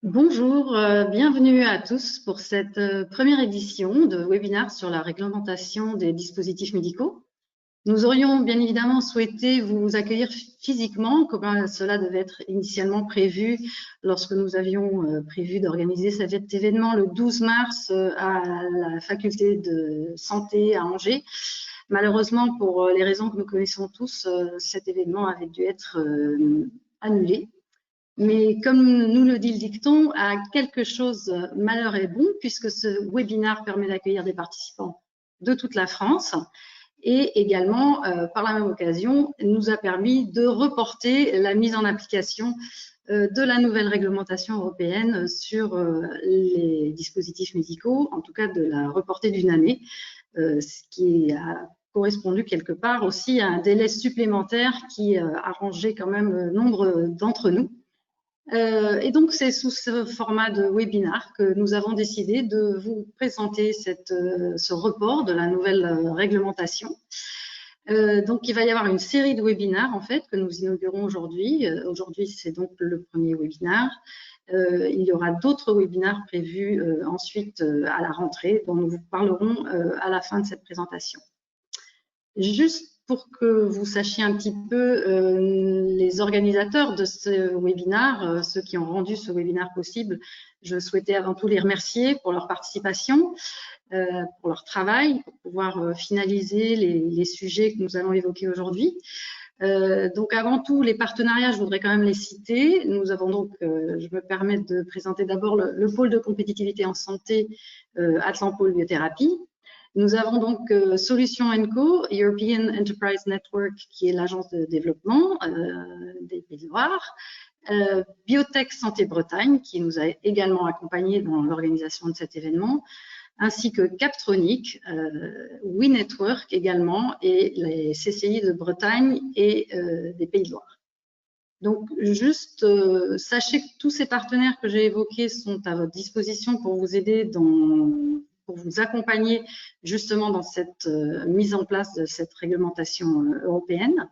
Bonjour, bienvenue à tous pour cette première édition de webinaire sur la réglementation des dispositifs médicaux. Nous aurions bien évidemment souhaité vous accueillir physiquement, comme cela devait être initialement prévu lorsque nous avions prévu d'organiser cet événement le 12 mars à la faculté de santé à Angers. Malheureusement, pour les raisons que nous connaissons tous, cet événement avait dû être annulé. Mais comme nous le dit le dicton, à quelque chose malheur est bon, puisque ce webinaire permet d'accueillir des participants de toute la France et également, par la même occasion, nous a permis de reporter la mise en application de la nouvelle réglementation européenne sur les dispositifs médicaux, en tout cas de la reporter d'une année, ce qui a correspondu quelque part aussi à un délai supplémentaire qui arrangeait quand même nombre d'entre nous. Et donc, c'est sous ce format de webinaire que nous avons décidé de vous présenter ce report de la nouvelle réglementation. Donc, il va y avoir une série de webinaires, en fait, que nous inaugurons aujourd'hui. Aujourd'hui, c'est donc le premier webinaire. Il y aura d'autres webinaires prévus ensuite à la rentrée, dont nous vous parlerons à la fin de cette présentation. Juste pour que vous sachiez un petit peu les organisateurs de ce webinaire, ceux qui ont rendu ce webinaire possible, je souhaitais avant tout les remercier pour leur participation, pour leur travail, pour pouvoir finaliser les sujets que nous allons évoquer aujourd'hui. Donc avant tout, les partenariats, je voudrais quand même les citer. Nous avons donc, je me permets de présenter d'abord le pôle de compétitivité en santé Atlampol Biothérapie. Nous avons donc Solutions & Co, European Enterprise Network, qui est l'agence de développement des Pays de Loire, Biotech Santé Bretagne, qui nous a également accompagnés dans l'organisation de cet événement, ainsi que Captronic, WeNetwork également, et les CCI de Bretagne et des Pays de Loire. Donc, juste sachez que tous ces partenaires que j'ai évoqués sont à votre disposition pour vous aider pour vous accompagner justement dans cette mise en place de cette réglementation européenne.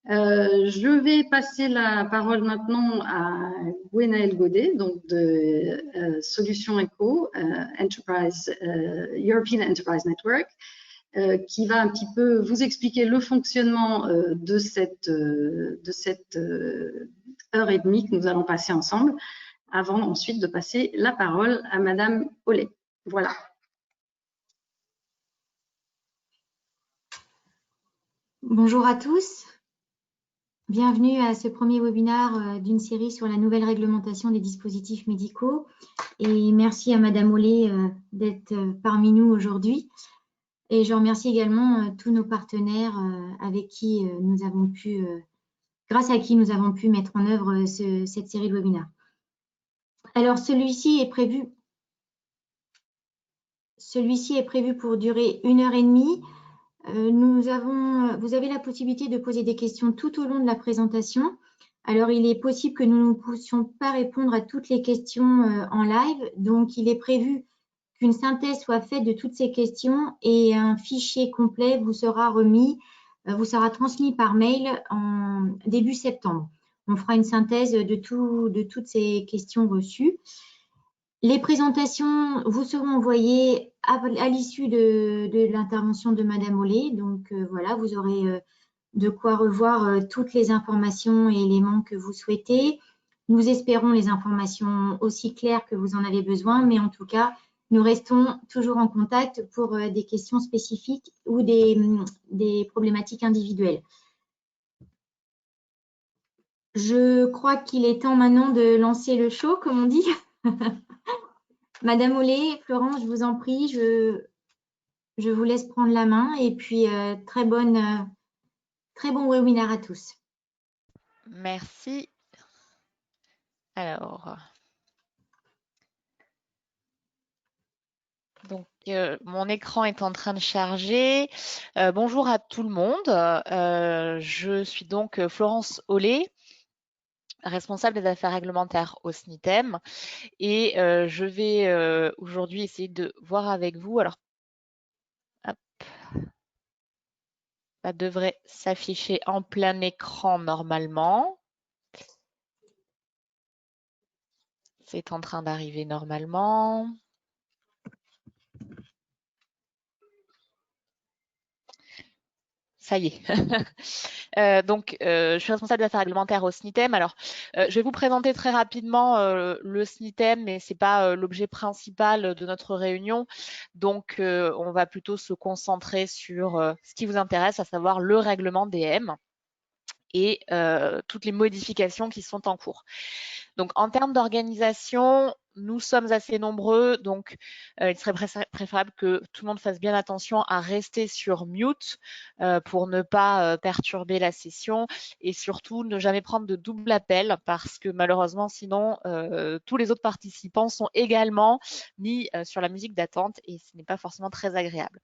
Je vais passer la parole maintenant à Gwenaëlle Godet, donc de Solutions & Co, European Enterprise Network, qui va un petit peu vous expliquer le fonctionnement de cette heure et demie que nous allons passer ensemble, avant ensuite de passer la parole à Madame Ollet. Voilà. Bonjour à tous, bienvenue à ce premier webinaire d'une série sur la nouvelle réglementation des dispositifs médicaux et merci à Madame Ollet d'être parmi nous aujourd'hui. Et je remercie également tous nos partenaires avec qui nous avons pu, grâce à qui nous avons pu mettre en œuvre cette série de webinaires. Alors celui-ci est prévu pour durer 1h30. Vous avez la possibilité de poser des questions tout au long de la présentation. Alors, il est possible que nous ne puissions pas répondre à toutes les questions en live. Donc, il est prévu qu'une synthèse soit faite de toutes ces questions et un fichier complet vous sera remis, vous sera transmis par mail en début septembre. On fera une synthèse de toutes ces questions reçues. Les présentations vous seront envoyées à l'issue de l'intervention de Madame Ollet. Donc, voilà, vous aurez de quoi revoir toutes les informations et éléments que vous souhaitez. Nous espérons les informations aussi claires que vous en avez besoin, mais en tout cas, nous restons toujours en contact pour des questions spécifiques ou des problématiques individuelles. Je crois qu'il est temps maintenant de lancer le show, comme on dit. Madame Ollet, Florence, je vous en prie, je vous laisse prendre la main et puis très bon webinaire à tous. Merci. Alors, donc mon écran est en train de charger. Bonjour à tout le monde. Je suis donc Florence Ollet, responsable des affaires réglementaires au SNITEM, et je vais aujourd'hui essayer de voir avec vous. Alors, hop, ça devrait s'afficher en plein écran normalement. C'est en train d'arriver normalement. Ça y est. Je suis responsable des affaires réglementaires au SNITEM. Alors, je vais vous présenter très rapidement le SNITEM, mais ce n'est pas l'objet principal de notre réunion. Donc, on va plutôt se concentrer sur ce qui vous intéresse, à savoir le règlement DM et toutes les modifications qui sont en cours. Donc, en termes d'organisation, nous sommes assez nombreux, donc il serait préférable que tout le monde fasse bien attention à rester sur mute pour ne pas perturber la session et surtout ne jamais prendre de double appel parce que malheureusement, sinon, tous les autres participants sont également mis sur la musique d'attente et ce n'est pas forcément très agréable.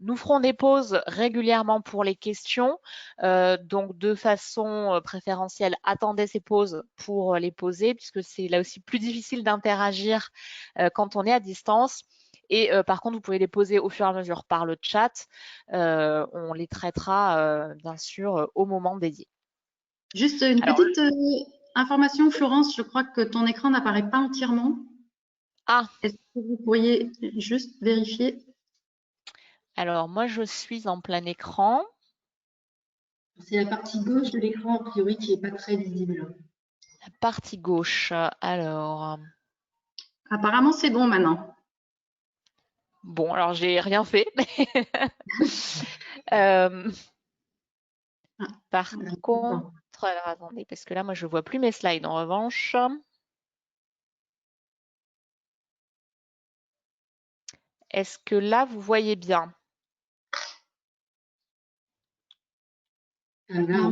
Nous ferons des pauses régulièrement pour les questions, donc de façon préférentielle, attendez ces pauses pour les poser puisque c'est là aussi plus difficile d'interagir quand on est à distance. Et par contre, vous pouvez les poser au fur et à mesure par le chat. On les traitera bien sûr au moment dédié. Juste une petite information, Florence, je crois que ton écran n'apparaît pas entièrement. Ah. Est-ce que vous pourriez juste vérifier? Alors, moi, je suis en plein écran. C'est la partie gauche de l'écran, a priori, qui n'est pas très visible. La partie gauche, alors... Apparemment, c'est bon maintenant. Bon, alors, j'ai rien fait. Par contre, alors, attendez, parce que là, moi, je vois plus mes slides en revanche. Est-ce que là, vous voyez bien? Là,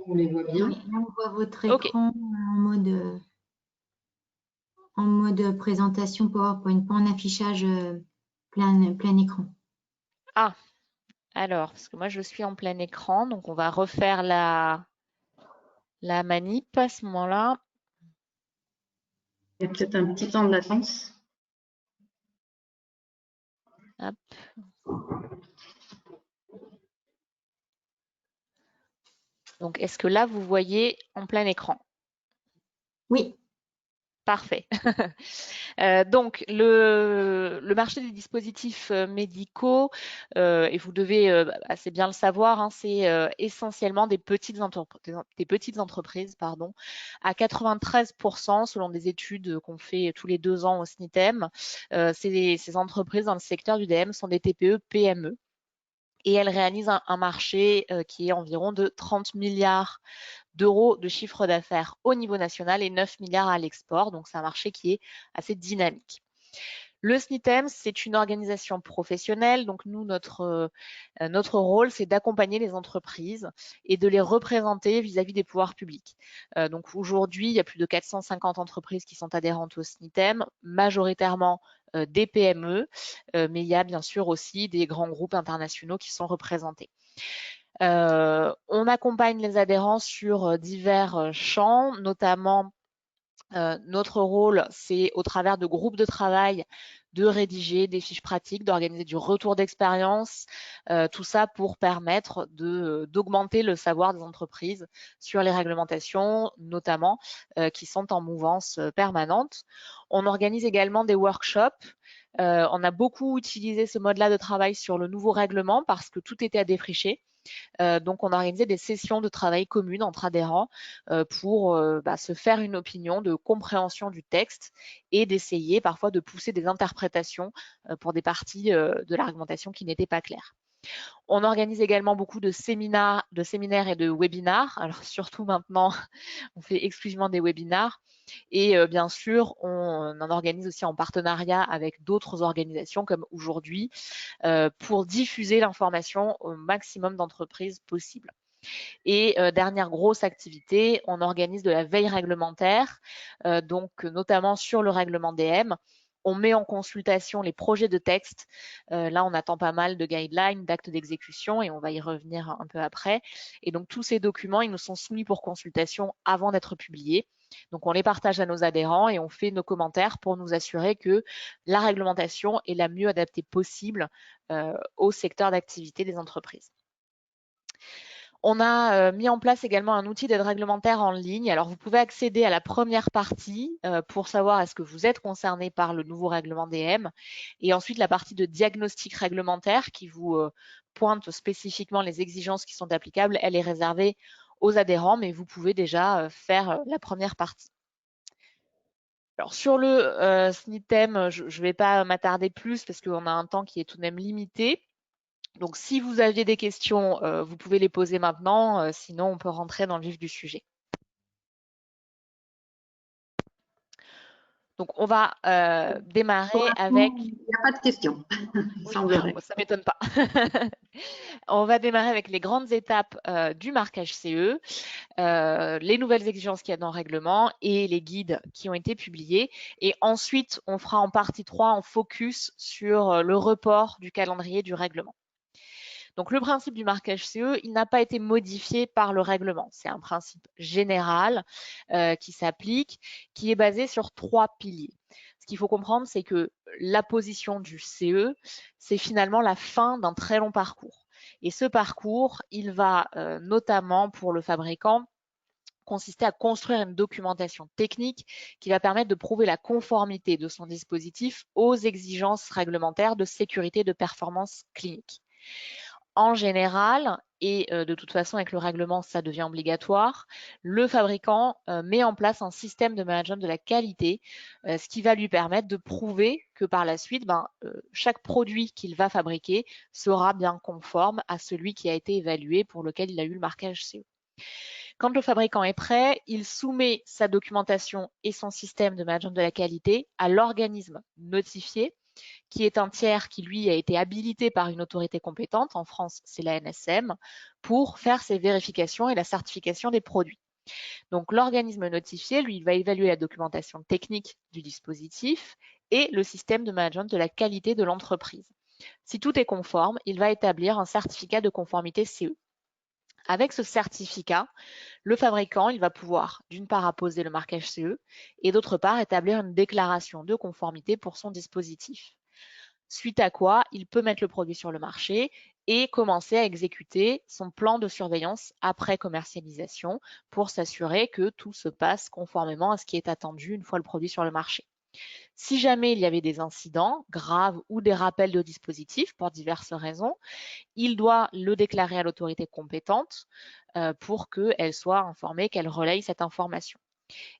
on les voit bien. Là, on voit votre écran en mode présentation PowerPoint, pas en affichage plein écran. Ah, alors, parce que moi, je suis en plein écran, donc on va refaire la manip à ce moment-là. Il y a peut-être un petit temps de latence. Hop. Donc, est-ce que là, vous voyez en plein écran? Oui. Parfait. Donc, le marché des dispositifs médicaux, et vous devez assez bien le savoir, hein, c'est essentiellement des petites entreprises, pardon, à 93% selon des études qu'on fait tous les 2 ans au SNITEM. Ces entreprises dans le secteur du DM sont des TPE, PME. Et elles réalisent un marché qui est environ de 30 milliards d'euros de chiffre d'affaires au niveau national et 9 milliards à l'export. Donc, c'est un marché qui est assez dynamique. Le SNITEM, c'est une organisation professionnelle. Donc, nous, notre rôle, c'est d'accompagner les entreprises et de les représenter vis-à-vis des pouvoirs publics. Donc, aujourd'hui, il y a plus de 450 entreprises qui sont adhérentes au SNITEM, majoritairement des PME, mais il y a bien sûr aussi des grands groupes internationaux qui sont représentés. On accompagne les adhérents sur divers champs, notamment notre rôle, c'est au travers de groupes de travail de rédiger des fiches pratiques, d'organiser du retour d'expérience, tout ça pour permettre d'augmenter le savoir des entreprises sur les réglementations, notamment qui sont en mouvance permanente. On organise également des workshops. On a beaucoup utilisé ce mode-là de travail sur le nouveau règlement parce que tout était à défricher. Donc, on a organisé des sessions de travail communes entre adhérents pour se faire une opinion de compréhension du texte et d'essayer parfois de pousser des interprétations pour des parties de l'argumentation qui n'étaient pas claires. On organise également beaucoup de séminaires et de webinars. Alors, surtout maintenant, on fait exclusivement des webinars. Et bien sûr, on en organise aussi en partenariat avec d'autres organisations comme aujourd'hui pour diffuser l'information au maximum d'entreprises possible. Et dernière grosse activité, on organise de la veille réglementaire, donc notamment sur le règlement DM. On met en consultation les projets de texte. Là, on attend pas mal de guidelines, d'actes d'exécution et on va y revenir un peu après. Et donc, tous ces documents, ils nous sont soumis pour consultation avant d'être publiés. Donc, on les partage à nos adhérents et on fait nos commentaires pour nous assurer que la réglementation est la mieux adaptée possible au secteur d'activité des entreprises. On a mis en place également un outil d'aide réglementaire en ligne. Alors, vous pouvez accéder à la première partie pour savoir est-ce que vous êtes concerné par le nouveau règlement DM, et ensuite la partie de diagnostic réglementaire qui vous pointe spécifiquement les exigences qui sont applicables. Elle est réservée aux adhérents, mais vous pouvez déjà faire la première partie. Alors, sur le SNITEM, je ne vais pas m'attarder plus parce qu'on a un temps qui est tout de même limité. Donc, si vous aviez des questions, vous pouvez les poser maintenant, sinon on peut rentrer dans le vif du sujet. Donc, on va démarrer avec… Il n'y a pas de questions, il semblerait. Ça ne m'étonne pas. On va démarrer avec les grandes étapes du marquage CE, les nouvelles exigences qu'il y a dans le règlement et les guides qui ont été publiés. Et ensuite, on fera en partie 3 en focus sur le report du calendrier du règlement. Donc, le principe du marquage CE, il n'a pas été modifié par le règlement. C'est un principe général qui s'applique, qui est basé sur 3 piliers. Ce qu'il faut comprendre, c'est que la position du CE, c'est finalement la fin d'un très long parcours. Et ce parcours, il va notamment pour le fabricant consister à construire une documentation technique qui va permettre de prouver la conformité de son dispositif aux exigences réglementaires de sécurité et de performance clinique. En général, et de toute façon avec le règlement ça devient obligatoire, le fabricant met en place un système de management de la qualité, ce qui va lui permettre de prouver que par la suite, chaque produit qu'il va fabriquer sera bien conforme à celui qui a été évalué pour lequel il a eu le marquage CE. Quand le fabricant est prêt, il soumet sa documentation et son système de management de la qualité à l'organisme notifié, qui est un tiers qui, lui, a été habilité par une autorité compétente, en France, c'est la NSM, pour faire ses vérifications et la certification des produits. Donc, l'organisme notifié, lui, il va évaluer la documentation technique du dispositif et le système de management de la qualité de l'entreprise. Si tout est conforme, il va établir un certificat de conformité CE. Avec ce certificat, le fabricant, il va pouvoir d'une part apposer le marquage CE et d'autre part établir une déclaration de conformité pour son dispositif. Suite à quoi, il peut mettre le produit sur le marché et commencer à exécuter son plan de surveillance après commercialisation pour s'assurer que tout se passe conformément à ce qui est attendu une fois le produit sur le marché. Si jamais il y avait des incidents graves ou des rappels de dispositifs pour diverses raisons, il doit le déclarer à l'autorité compétente pour qu'elle soit informée, qu'elle relaye cette information.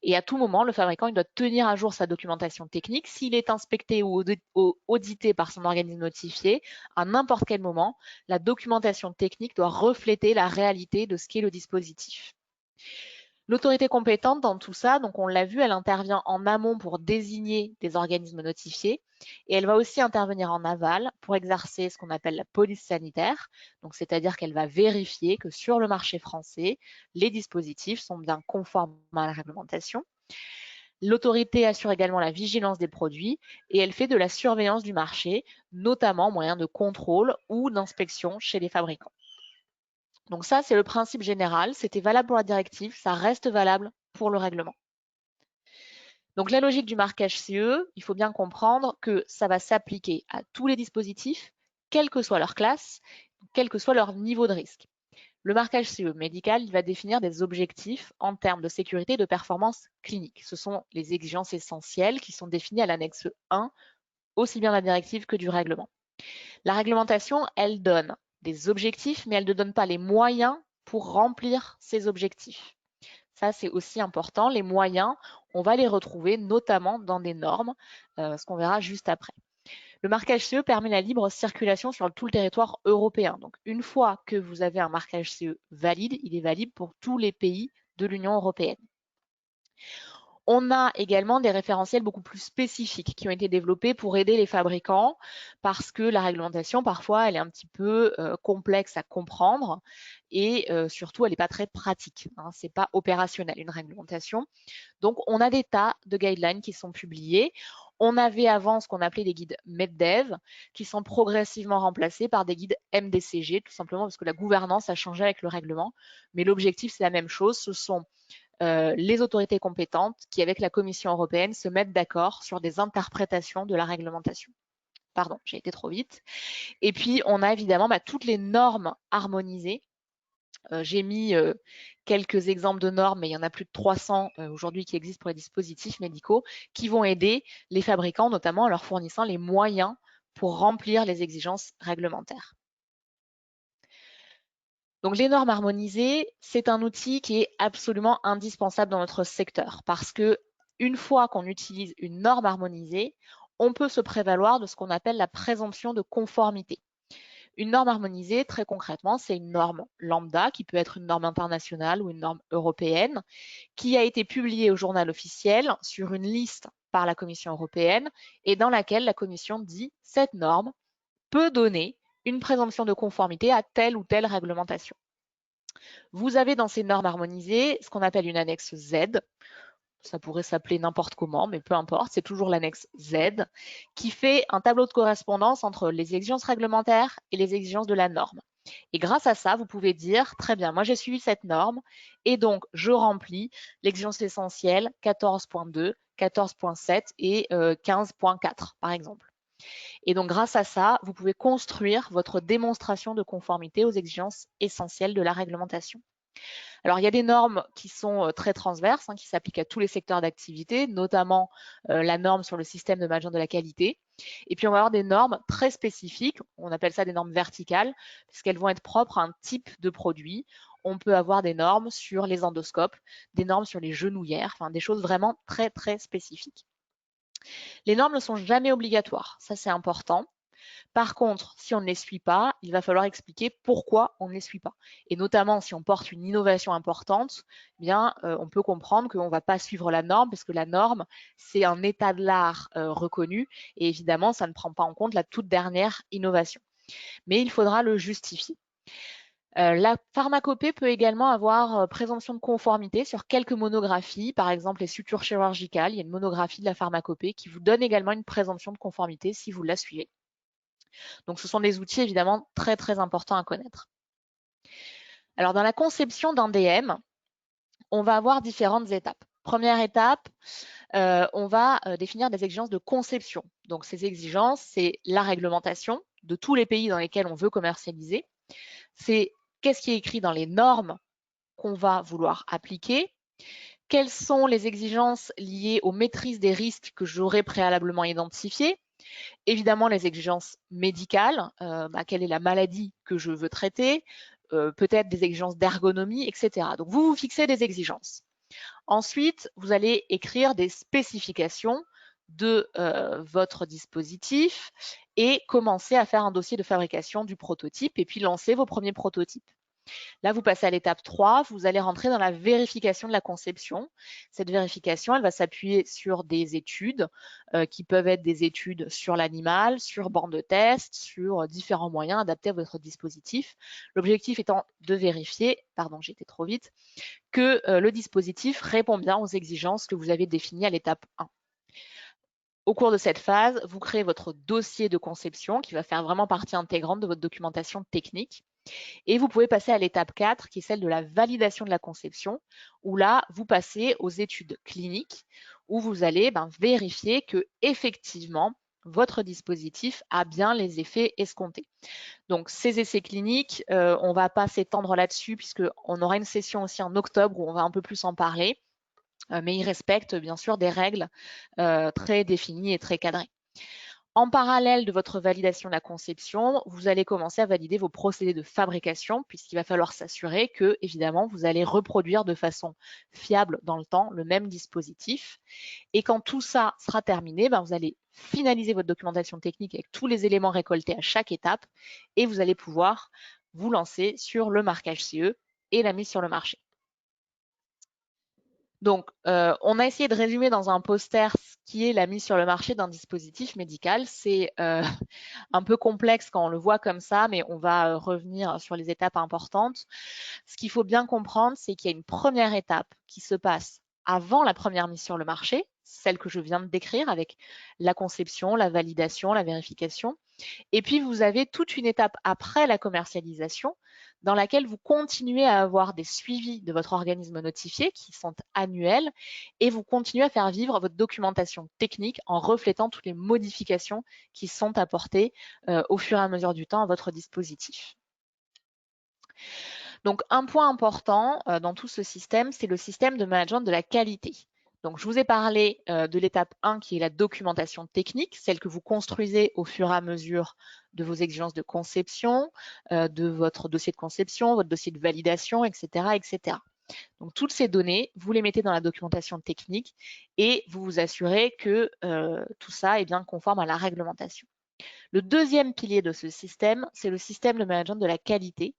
Et à tout moment, le fabricant il doit tenir à jour sa documentation technique. S'il est inspecté ou audité par son organisme notifié, à n'importe quel moment, la documentation technique doit refléter la réalité de ce qu'est le dispositif. L'autorité compétente dans tout ça, donc on l'a vu, elle intervient en amont pour désigner des organismes notifiés et elle va aussi intervenir en aval pour exercer ce qu'on appelle la police sanitaire, donc c'est-à-dire qu'elle va vérifier que sur le marché français, les dispositifs sont bien conformes à la réglementation. L'autorité assure également la vigilance des produits et elle fait de la surveillance du marché, notamment moyen de contrôle ou d'inspection chez les fabricants. Donc ça, c'est le principe général. C'était valable pour la directive, ça reste valable pour le règlement. Donc la logique du marquage CE, il faut bien comprendre que ça va s'appliquer à tous les dispositifs, quelle que soit leur classe, quel que soit leur niveau de risque. Le marquage CE médical, il va définir des objectifs en termes de sécurité et de performance clinique. Ce sont les exigences essentielles qui sont définies à l'annexe 1, aussi bien de la directive que du règlement. La réglementation, elle donne des objectifs, mais elle ne donne pas les moyens pour remplir ces objectifs. Ça, c'est aussi important. Les moyens, on va les retrouver notamment dans des normes, ce qu'on verra juste après. Le marquage CE permet la libre circulation sur tout le territoire européen. Donc, une fois que vous avez un marquage CE valide, il est valide pour tous les pays de l'Union européenne. On a également des référentiels beaucoup plus spécifiques qui ont été développés pour aider les fabricants parce que la réglementation, parfois, elle est un petit peu complexe à comprendre et surtout, elle n'est pas très pratique. Hein, ce n'est pas opérationnel, une réglementation. Donc, on a des tas de guidelines qui sont publiés. On avait avant ce qu'on appelait des guides MedDev qui sont progressivement remplacés par des guides MDCG, tout simplement parce que la gouvernance a changé avec le règlement. Mais l'objectif, c'est la même chose. Ce sont les autorités compétentes qui, avec la Commission européenne, se mettent d'accord sur des interprétations de la réglementation. Pardon, j'ai été trop vite. Et puis, on a évidemment toutes les normes harmonisées J'ai mis quelques exemples de normes, mais il y en a plus de 300 aujourd'hui qui existent pour les dispositifs médicaux, qui vont aider les fabricants, notamment en leur fournissant les moyens pour remplir les exigences réglementaires. Donc les normes harmonisées, c'est un outil qui est absolument indispensable dans notre secteur parce que une fois qu'on utilise une norme harmonisée, on peut se prévaloir de ce qu'on appelle la présomption de conformité. Une norme harmonisée, très concrètement, c'est une norme lambda qui peut être une norme internationale ou une norme européenne qui a été publiée au journal officiel sur une liste par la Commission européenne et dans laquelle la Commission dit cette norme peut donner une présomption de conformité à telle ou telle réglementation. Vous avez dans ces normes harmonisées ce qu'on appelle une annexe Z. Ça pourrait s'appeler n'importe comment, mais peu importe, c'est toujours l'annexe Z qui fait un tableau de correspondance entre les exigences réglementaires et les exigences de la norme. Et grâce à ça, vous pouvez dire, très bien, moi j'ai suivi cette norme et donc je remplis l'exigence essentielle 14.2, 14.7 et 15.4 par exemple. Et donc grâce à ça, vous pouvez construire votre démonstration de conformité aux exigences essentielles de la réglementation. Alors, il y a des normes qui sont très transverses, qui s'appliquent à tous les secteurs d'activité, notamment la norme sur le système de management de la qualité. Et puis, on va avoir des normes très spécifiques, on appelle ça des normes verticales, puisqu'elles vont être propres à un type de produit. On peut avoir des normes sur les endoscopes, des normes sur les genouillères, enfin des choses vraiment très, très spécifiques. Les normes ne sont jamais obligatoires, ça c'est important. Par contre, si on ne les suit pas, il va falloir expliquer pourquoi on ne les suit pas. Et notamment, si on porte une innovation importante, eh bien, on peut comprendre qu'on ne va pas suivre la norme, parce que la norme, c'est un état de l'art reconnu, et évidemment, ça ne prend pas en compte la toute dernière innovation. Mais il faudra le justifier. La pharmacopée peut également avoir présomption de conformité sur quelques monographies, par exemple les sutures chirurgicales. Il y a une monographie de la pharmacopée qui vous donne également une présomption de conformité si vous la suivez. Donc, ce sont des outils évidemment très, très importants à connaître. Alors, dans la conception d'un DM, on va avoir différentes étapes. Première étape, on va définir des exigences de conception. Donc, ces exigences, c'est la réglementation de tous les pays dans lesquels on veut commercialiser. C'est qu'est-ce qui est écrit dans les normes qu'on va vouloir appliquer. Quelles sont les exigences liées aux maîtrises des risques que j'aurais préalablement identifiées. Évidemment, les exigences médicales, quelle est la maladie que je veux traiter, peut-être des exigences d'ergonomie, etc. Donc, vous vous fixez des exigences. Ensuite, vous allez écrire des spécifications de votre dispositif et commencer à faire un dossier de fabrication du prototype et puis lancer vos premiers prototypes. Là, vous passez à l'étape 3, vous allez rentrer dans la vérification de la conception. Cette vérification, elle va s'appuyer sur des études qui peuvent être des études sur l'animal, sur borne de test, sur différents moyens adaptés à votre dispositif. L'objectif étant de vérifier, pardon, j'ai été trop vite, que le dispositif répond bien aux exigences que vous avez définies à l'étape 1. Au cours de cette phase, vous créez votre dossier de conception qui va faire vraiment partie intégrante de votre documentation technique. Et vous pouvez passer à l'étape 4, qui est celle de la validation de la conception, où là, vous passez aux études cliniques, où vous allez vérifier que effectivement, votre dispositif a bien les effets escomptés. Donc, ces essais cliniques, on ne va pas s'étendre là-dessus, puisqu'on aura une session aussi en octobre où on va un peu plus en parler, mais ils respectent bien sûr des règles très définies et très cadrées. En parallèle de votre validation de la conception, vous allez commencer à valider vos procédés de fabrication puisqu'il va falloir s'assurer que, évidemment, vous allez reproduire de façon fiable dans le temps le même dispositif. Et quand tout ça sera terminé, vous allez finaliser votre documentation technique avec tous les éléments récoltés à chaque étape et vous allez pouvoir vous lancer sur le marquage CE et la mise sur le marché. Donc, on a essayé de résumer dans un poster ce qui est la mise sur le marché d'un dispositif médical. C'est un peu complexe quand on le voit comme ça, mais on va revenir sur les étapes importantes. Ce qu'il faut bien comprendre, c'est qu'il y a une première étape qui se passe avant la première mise sur le marché, celle que je viens de décrire avec la conception, la validation, la vérification. Et puis, vous avez toute une étape après la commercialisation dans laquelle vous continuez à avoir des suivis de votre organisme notifié qui sont annuels et vous continuez à faire vivre votre documentation technique en reflétant toutes les modifications qui sont apportées au fur et à mesure du temps à votre dispositif. Donc, un point important dans tout ce système, c'est le système de management de la qualité. Donc, je vous ai parlé de l'étape 1 qui est la documentation technique, celle que vous construisez au fur et à mesure de vos exigences de conception, de votre dossier de conception, votre dossier de validation, etc., etc. Donc, toutes ces données, vous les mettez dans la documentation technique et vous vous assurez que tout ça est bien conforme à la réglementation. Le deuxième pilier de ce système, c'est le système de management de la qualité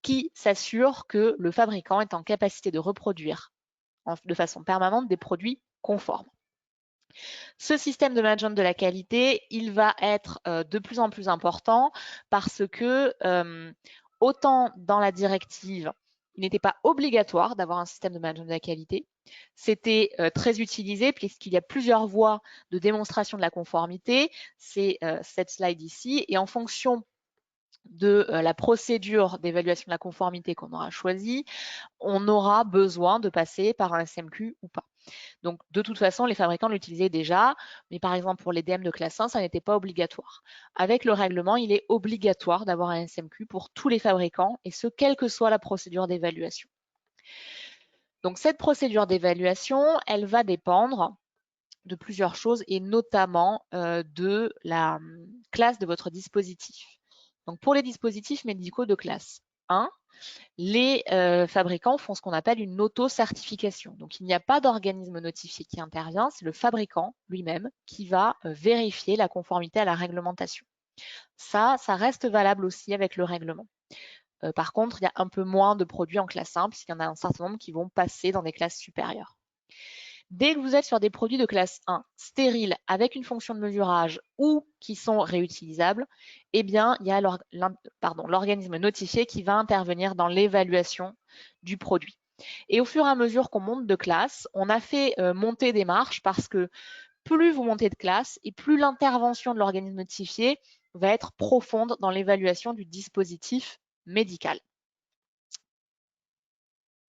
qui s'assure que le fabricant est en capacité de reproduire de façon permanente des produits conformes. Ce système de management de la qualité, il va être de plus en plus important parce que autant dans la directive, il n'était pas obligatoire d'avoir un système de management de la qualité. C'était très utilisé puisqu'il y a plusieurs voies de démonstration de la conformité. C'est cette slide ici. Et en fonction de la procédure d'évaluation de la conformité qu'on aura choisie, on aura besoin de passer par un SMQ ou pas. Donc, de toute façon, les fabricants l'utilisaient déjà, mais par exemple, pour les DM de classe 1, ça n'était pas obligatoire. Avec le règlement, il est obligatoire d'avoir un SMQ pour tous les fabricants, et ce, quelle que soit la procédure d'évaluation. Donc, cette procédure d'évaluation, elle va dépendre de plusieurs choses, et notamment de la classe de votre dispositif. Donc, pour les dispositifs médicaux de classe 1, les fabricants font ce qu'on appelle une auto-certification. Donc, il n'y a pas d'organisme notifié qui intervient, c'est le fabricant lui-même qui va vérifier la conformité à la réglementation. Ça reste valable aussi avec le règlement. Par contre, il y a un peu moins de produits en classe 1 puisqu'il y en a un certain nombre qui vont passer dans des classes supérieures. Dès que vous êtes sur des produits de classe 1 stériles avec une fonction de mesurage ou qui sont réutilisables, eh bien, il y a l'organisme notifié qui va intervenir dans l'évaluation du produit. Et au fur et à mesure qu'on monte de classe, on a fait monter des marches parce que plus vous montez de classe et plus l'intervention de l'organisme notifié va être profonde dans l'évaluation du dispositif médical.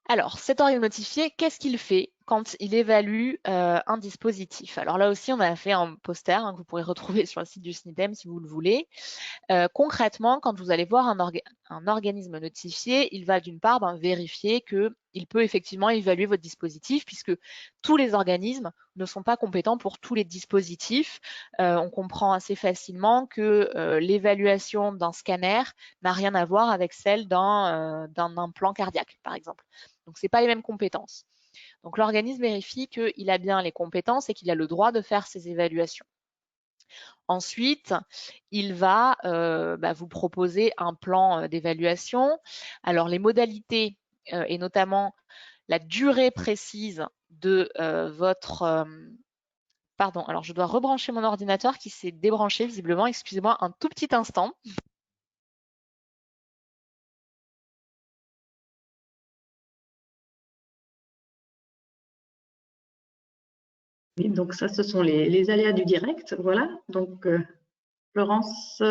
Alors, cet organisme notifié, qu'est-ce qu'il fait quand il évalue un dispositif? Alors là aussi, on a fait un poster que vous pourrez retrouver sur le site du SNIDEM si vous le voulez. Concrètement, quand vous allez voir un organisme notifié, il va d'une part vérifier qu'il peut effectivement évaluer votre dispositif puisque tous les organismes ne sont pas compétents pour tous les dispositifs. On comprend assez facilement que l'évaluation d'un scanner n'a rien à voir avec celle d'un implant cardiaque, par exemple. Donc, ce n'est pas les mêmes compétences. Donc, l'organisme vérifie qu'il a bien les compétences et qu'il a le droit de faire ces évaluations. Ensuite, il va vous proposer un plan d'évaluation. Alors, les modalités et notamment la durée précise de votre... Pardon, alors je dois rebrancher mon ordinateur qui s'est débranché visiblement. Excusez-moi un tout petit instant. Oui, donc ça, ce sont les aléas du direct. Voilà. Donc, Florence,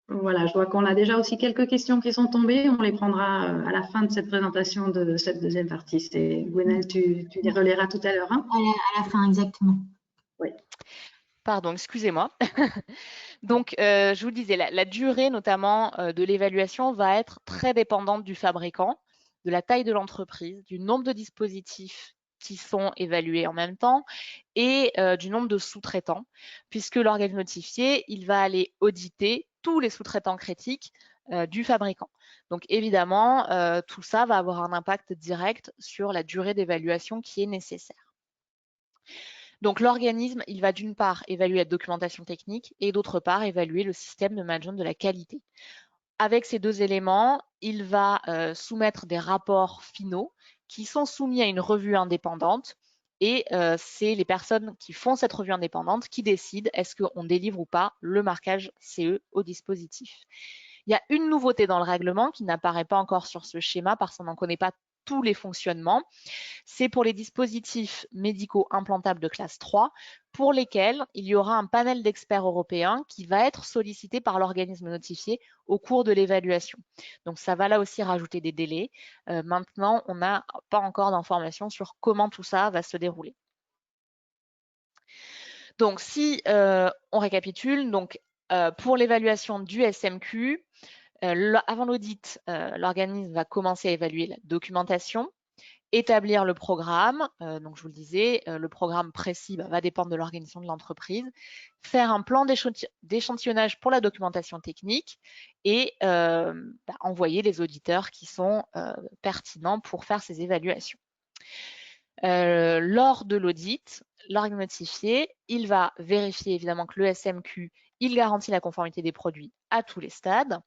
voilà, je vois qu'on a déjà aussi quelques questions qui sont tombées. On les prendra à la fin de cette présentation de cette deuxième partie. C'est Gwenelle, tu les relayeras tout à l'heure. Hein, à la fin, exactement. oui. Pardon, excusez-moi. Donc, je vous le disais, la durée notamment de l'évaluation va être très dépendante du fabricant, de la taille de l'entreprise, du nombre de dispositifs qui sont évalués en même temps et du nombre de sous-traitants, puisque l'organisme notifié, il va aller auditer tous les sous-traitants critiques du fabricant. Donc, évidemment, tout ça va avoir un impact direct sur la durée d'évaluation qui est nécessaire. Donc, l'organisme, il va d'une part évaluer la documentation technique et d'autre part évaluer le système de management de la qualité. Avec ces deux éléments, il va soumettre des rapports finaux qui sont soumis à une revue indépendante et c'est les personnes qui font cette revue indépendante qui décident est-ce qu'on délivre ou pas le marquage CE au dispositif. Il y a une nouveauté dans le règlement qui n'apparaît pas encore sur ce schéma parce qu'on n'en connaît pas tous les fonctionnements. C'est pour les dispositifs médicaux implantables de classe 3 pour lesquels il y aura un panel d'experts européens qui va être sollicité par l'organisme notifié au cours de l'évaluation. Donc, ça va là aussi rajouter des délais. Maintenant, on n'a pas encore d'informations sur comment tout ça va se dérouler. Donc, si on récapitule, donc, pour l'évaluation du SMQ, Avant l'audit, l'organisme va commencer à évaluer la documentation, établir le programme. Donc, je vous le disais, le programme précis va dépendre de l'organisation de l'entreprise. Faire un plan d'échantillonnage pour la documentation technique et envoyer les auditeurs qui sont pertinents pour faire ces évaluations. Lors de l'audit, l'organisme notifié, il va vérifier évidemment que le SMQ, il garantit la conformité des produits à tous les stades.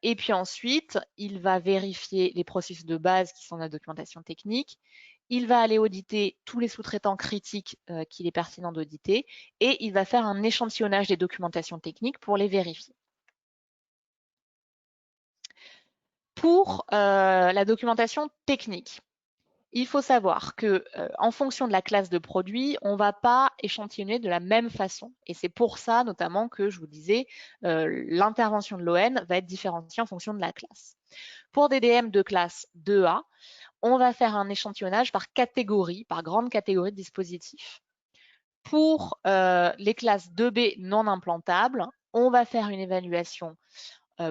Et puis ensuite, il va vérifier les processus de base qui sont la documentation technique. Il va aller auditer tous les sous-traitants critiques qu'il est pertinent d'auditer et il va faire un échantillonnage des documentations techniques pour les vérifier. Pour la documentation technique, il faut savoir que en fonction de la classe de produit, on ne va pas échantillonner de la même façon. Et c'est pour ça notamment que je vous disais, l'intervention de l'ON va être différenciée en fonction de la classe. Pour des DM de classe 2A, on va faire un échantillonnage par catégorie, par grande catégorie de dispositifs. Pour les classes 2B non implantables, on va faire une évaluation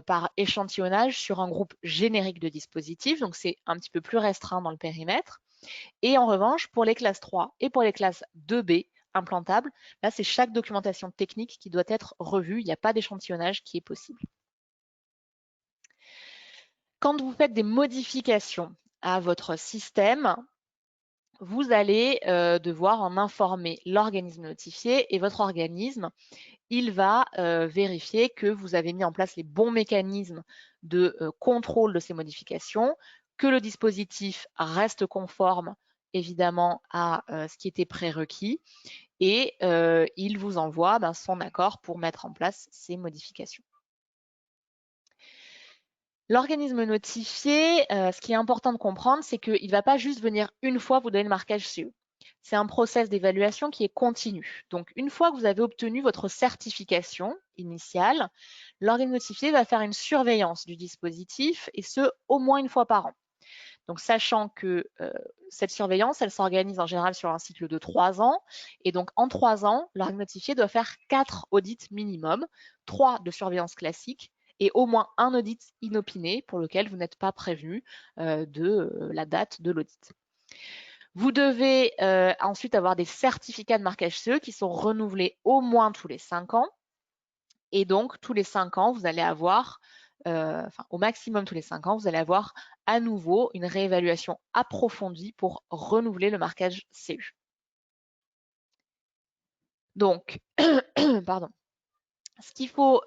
par échantillonnage sur un groupe générique de dispositifs, donc c'est un petit peu plus restreint dans le périmètre. Et en revanche, pour les classes 3 et pour les classes 2B implantables, là c'est chaque documentation technique qui doit être revue, il n'y a pas d'échantillonnage qui est possible. Quand vous faites des modifications à votre système, vous allez devoir en informer l'organisme notifié et votre organisme, il va vérifier que vous avez mis en place les bons mécanismes de contrôle de ces modifications, que le dispositif reste conforme évidemment à ce qui était prérequis et il vous envoie son accord pour mettre en place ces modifications. L'organisme notifié, ce qui est important de comprendre, c'est qu'il ne va pas juste venir une fois vous donner le marquage CE. C'est un process d'évaluation qui est continu. Donc, une fois que vous avez obtenu votre certification initiale, l'organisme notifié va faire une surveillance du dispositif et ce, au moins une fois par an. Donc, sachant que cette surveillance, elle s'organise en général sur un cycle de 3 ans. Et donc, en 3 ans, l'organisme notifié doit faire 4 audits minimum, 3 de surveillance classique et au moins un audit inopiné pour lequel vous n'êtes pas prévenu de la date de l'audit. Vous devez ensuite avoir des certificats de marquage CE qui sont renouvelés au moins tous les 5 ans. Et donc, tous les 5 ans, vous allez avoir, au maximum tous les 5 ans, vous allez avoir à nouveau une réévaluation approfondie pour renouveler le marquage CE. Donc, pardon. Ce qu'il faut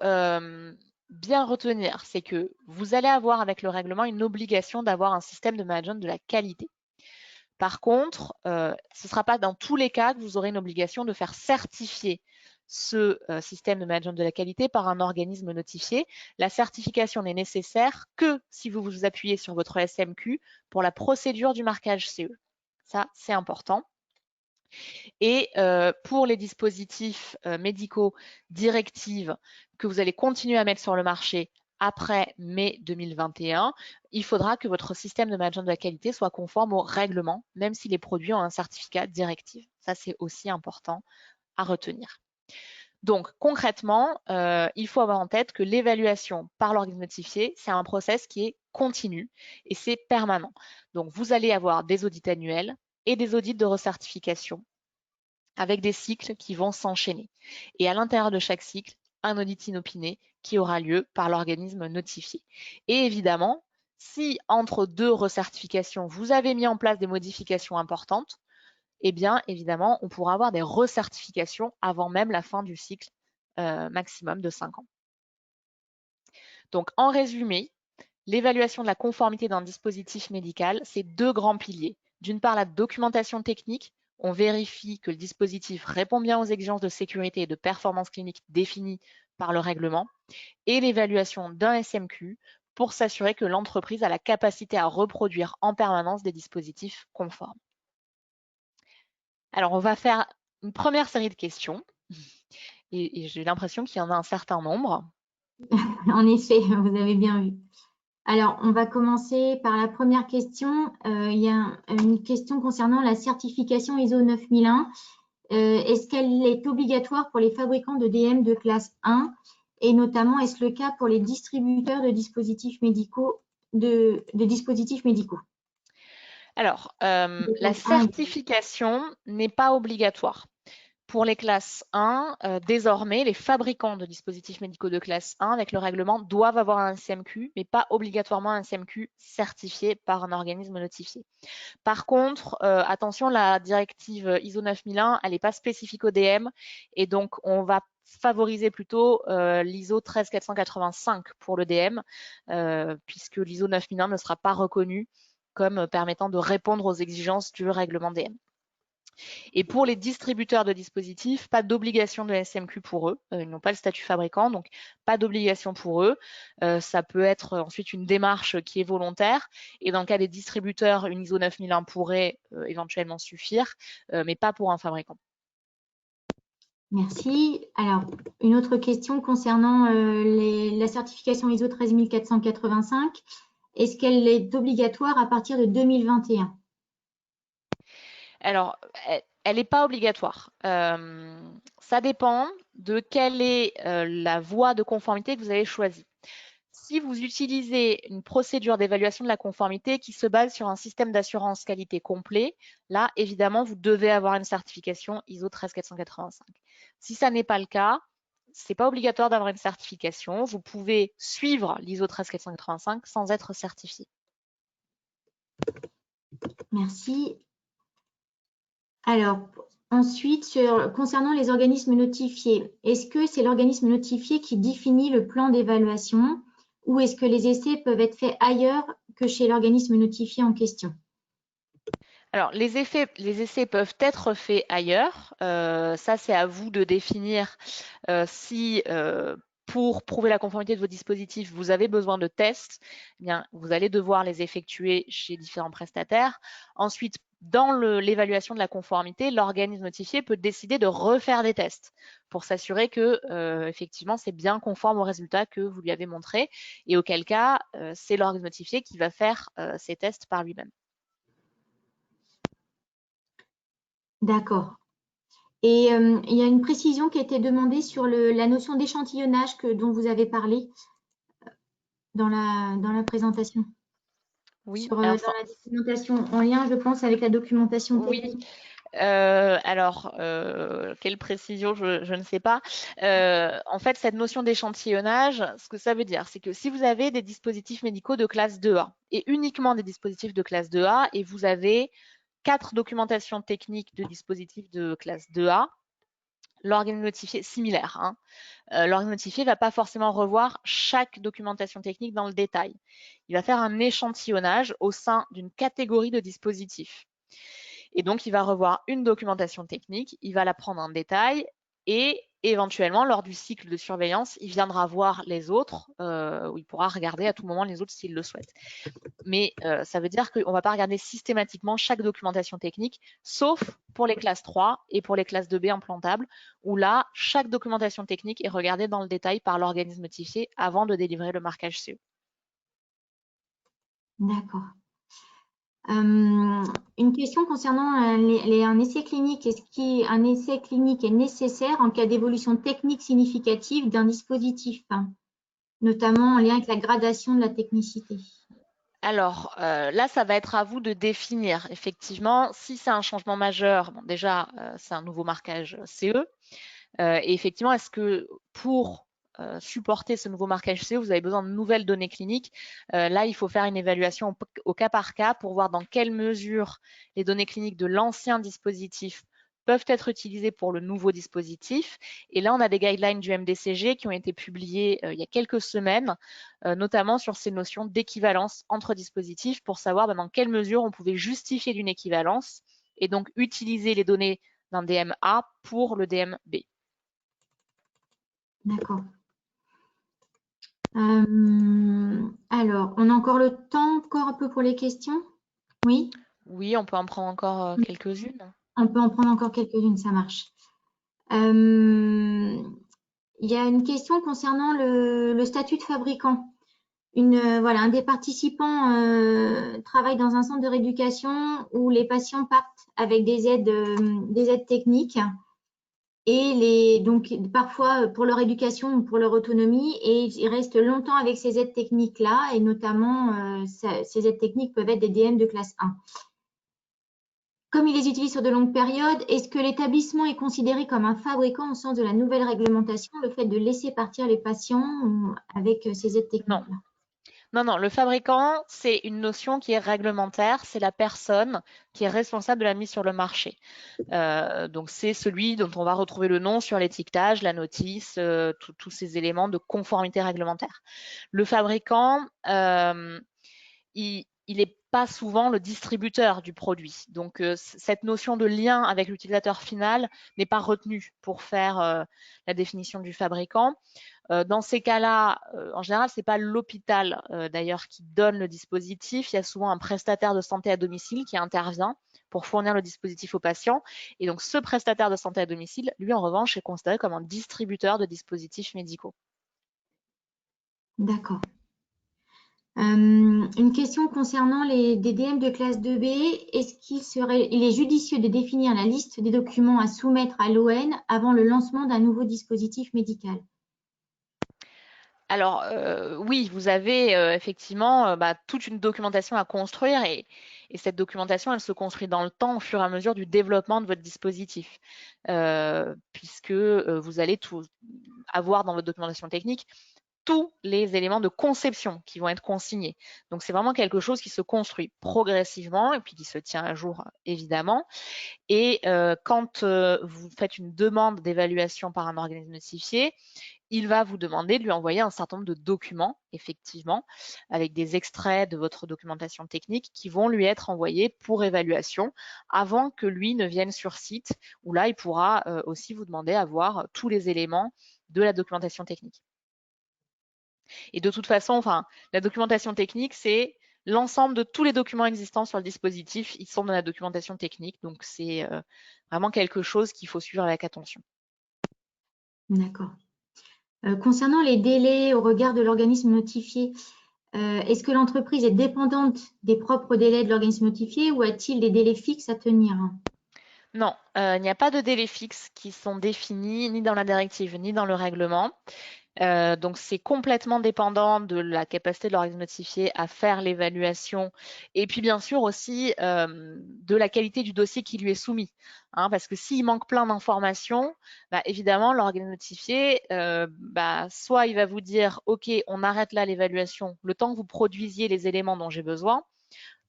bien retenir, c'est que vous allez avoir avec le règlement une obligation d'avoir un système de management de la qualité. Par contre, ce ne sera pas dans tous les cas que vous aurez une obligation de faire certifier ce système de management de la qualité par un organisme notifié. La certification n'est nécessaire que si vous vous appuyez sur votre SMQ pour la procédure du marquage CE. Ça, c'est important. Et pour les dispositifs médicaux directives que vous allez continuer à mettre sur le marché après mai 2021, il faudra que votre système de management de la qualité soit conforme au règlement, même si les produits ont un certificat directive. Ça, c'est aussi important à retenir. Donc, concrètement, il faut avoir en tête que l'évaluation par l'organisme notifié, c'est un process qui est continu et c'est permanent. Donc, vous allez avoir des audits annuels et des audits de recertification avec des cycles qui vont s'enchaîner. Et à l'intérieur de chaque cycle, un audit inopiné qui aura lieu par l'organisme notifié. Et évidemment, si entre deux recertifications, vous avez mis en place des modifications importantes, eh bien, évidemment, on pourra avoir des recertifications avant même la fin du cycle maximum de 5 ans. Donc, en résumé, l'évaluation de la conformité d'un dispositif médical, c'est 2 grands piliers. D'une part, la documentation technique. On vérifie que le dispositif répond bien aux exigences de sécurité et de performance clinique définies par le règlement. Et l'évaluation d'un SMQ pour s'assurer que l'entreprise a la capacité à reproduire en permanence des dispositifs conformes. Alors, on va faire une première série de questions. Et j'ai l'impression qu'il y en a un certain nombre. En effet, vous avez bien vu. Alors, on va commencer par la première question. Il y a une question concernant la certification ISO 9001. Est-ce qu'elle est obligatoire pour les fabricants de DM de classe 1 Et notamment, est-ce le cas pour les distributeurs de dispositifs médicaux Alors, la certification n'est pas obligatoire. Pour les classes 1, désormais, les fabricants de dispositifs médicaux de classe 1, avec le règlement, doivent avoir un CMQ, mais pas obligatoirement un CMQ certifié par un organisme notifié. Par contre, attention, la directive ISO 9001, elle n'est pas spécifique au DM, et donc on va favoriser plutôt l'ISO 13485 pour le DM, puisque l'ISO 9001 ne sera pas reconnu comme permettant de répondre aux exigences du règlement DM. Et pour les distributeurs de dispositifs, pas d'obligation de SMQ pour eux. Ils n'ont pas le statut fabricant, donc pas d'obligation pour eux. Ça peut être ensuite une démarche qui est volontaire. Et dans le cas des distributeurs, une ISO 9001 pourrait éventuellement suffire, mais pas pour un fabricant. Merci. Alors, une autre question concernant la certification ISO 13485. Est-ce qu'elle est obligatoire à partir de 2021? Alors, elle n'est pas obligatoire. Ça dépend de quelle est la voie de conformité que vous avez choisie. Si vous utilisez une procédure d'évaluation de la conformité qui se base sur un système d'assurance qualité complet, là, évidemment, vous devez avoir une certification ISO 13485. Si ça n'est pas le cas, ce n'est pas obligatoire d'avoir une certification. Vous pouvez suivre l'ISO 13485 sans être certifié. Merci. Alors, ensuite, concernant les organismes notifiés, est-ce que c'est l'organisme notifié qui définit le plan d'évaluation ou est-ce que les essais peuvent être faits ailleurs que chez l'organisme notifié en question? Alors, les essais peuvent être faits ailleurs. Ça, c'est à vous de définir si pour prouver la conformité de vos dispositifs, vous avez besoin de tests, eh bien, vous allez devoir les effectuer chez différents prestataires. Ensuite, dans l'évaluation de la conformité, l'organisme notifié peut décider de refaire des tests pour s'assurer que, effectivement, c'est bien conforme aux résultats que vous lui avez montrés. Et auquel cas, c'est l'organisme notifié qui va faire ces tests par lui-même. D'accord. Et il y a une précision qui a été demandée sur la notion d'échantillonnage dont vous avez parlé dans la présentation. Oui, dans la documentation en lien, je pense, avec la documentation technique. Oui. Alors, quelle précision, je ne sais pas. En fait, cette notion d'échantillonnage, ce que ça veut dire, c'est que si vous avez des dispositifs médicaux de classe 2A et uniquement des dispositifs de classe 2A et vous avez 4 documentations techniques de dispositifs de classe 2A, l'organe notifié, similaire, hein, l'organe notifié ne va pas forcément revoir chaque documentation technique dans le détail. Il va faire un échantillonnage au sein d'une catégorie de dispositifs. Et donc, il va revoir une documentation technique, il va la prendre en détail et éventuellement, lors du cycle de surveillance, il viendra voir les autres, où il pourra regarder à tout moment les autres s'il le souhaite. Mais ça veut dire qu'on ne va pas regarder systématiquement chaque documentation technique, sauf pour les classes 3 et pour les classes 2B implantables, où là, chaque documentation technique est regardée dans le détail par l'organisme notifié avant de délivrer le marquage CE. D'accord. Une question concernant un essai clinique. Est-ce qu'un essai clinique est nécessaire en cas d'évolution technique significative d'un dispositif, notamment en lien avec la gradation de la technicité? Alors là, ça va être à vous de définir. Effectivement, si c'est un changement majeur, bon, déjà, c'est un nouveau marquage CE. Et effectivement, est-ce que pour supporter ce nouveau marquage CE, vous avez besoin de nouvelles données cliniques? Là, il faut faire une évaluation au cas par cas pour voir dans quelle mesure les données cliniques de l'ancien dispositif peuvent être utilisées pour le nouveau dispositif. Et là, on a des guidelines du MDCG qui ont été publiés il y a quelques semaines, notamment sur ces notions d'équivalence entre dispositifs pour savoir dans quelle mesure on pouvait justifier d'une équivalence et donc utiliser les données d'un DM A pour le DM B. D'accord. Alors, on a encore le temps, encore un peu pour les questions? Oui? Oui, on peut en prendre encore quelques-unes. On peut en prendre encore quelques-unes, ça marche. Il y a une question concernant le statut de fabricant. Voilà, un des participants travaille dans un centre de rééducation où les patients partent avec des aides techniques et donc parfois pour leur éducation ou pour leur autonomie, et ils restent longtemps avec ces aides techniques-là, et notamment ces aides techniques peuvent être des DM de classe 1. Comme ils les utilisent sur de longues périodes, est-ce que l'établissement est considéré comme un fabricant au sens de la nouvelle réglementation, le fait de laisser partir les patients avec ces aides techniques-là? Non, le fabricant, c'est une notion qui est réglementaire, c'est la personne qui est responsable de la mise sur le marché. Donc c'est celui dont on va retrouver le nom sur l'étiquetage, la notice, tous ces éléments de conformité réglementaire. Le fabricant, il n'est pas souvent le distributeur du produit. Donc cette notion de lien avec l'utilisateur final n'est pas retenue pour faire la définition du fabricant. Dans ces cas-là, en général, c'est pas l'hôpital d'ailleurs qui donne le dispositif. Il y a souvent un prestataire de santé à domicile qui intervient pour fournir le dispositif au patient. Et donc, ce prestataire de santé à domicile, lui, en revanche, est considéré comme un distributeur de dispositifs médicaux. D'accord. Une question concernant les DDM de classe 2B. Est-ce il est judicieux de définir la liste des documents à soumettre à l'ON avant le lancement d'un nouveau dispositif médical? Alors oui, vous avez effectivement toute une documentation à construire et cette documentation, elle se construit dans le temps au fur et à mesure du développement de votre dispositif, puisque vous allez avoir dans votre documentation technique tous les éléments de conception qui vont être consignés. Donc c'est vraiment quelque chose qui se construit progressivement et puis qui se tient à jour évidemment. Et quand vous faites une demande d'évaluation par un organisme notifié, il va vous demander de lui envoyer un certain nombre de documents, effectivement, avec des extraits de votre documentation technique qui vont lui être envoyés pour évaluation avant que lui ne vienne sur site, où là, il pourra aussi vous demander à voir tous les éléments de la documentation technique. Et de toute façon, la documentation technique, c'est l'ensemble de tous les documents existants sur le dispositif. Ils sont dans la documentation technique, donc c'est vraiment quelque chose qu'il faut suivre avec attention. D'accord. Concernant les délais au regard de l'organisme notifié, est-ce que l'entreprise est dépendante des propres délais de l'organisme notifié ou a-t-il des délais fixes à tenir? Non, il n'y a pas de délais fixes qui sont définis ni dans la directive ni dans le règlement. Donc c'est complètement dépendant de la capacité de l'organisme notifié à faire l'évaluation et puis bien sûr aussi de la qualité du dossier qui lui est soumis. Parce que s'il manque plein d'informations, évidemment l'organisme notifié, soit il va vous dire ok, on arrête là l'évaluation le temps que vous produisiez les éléments dont j'ai besoin,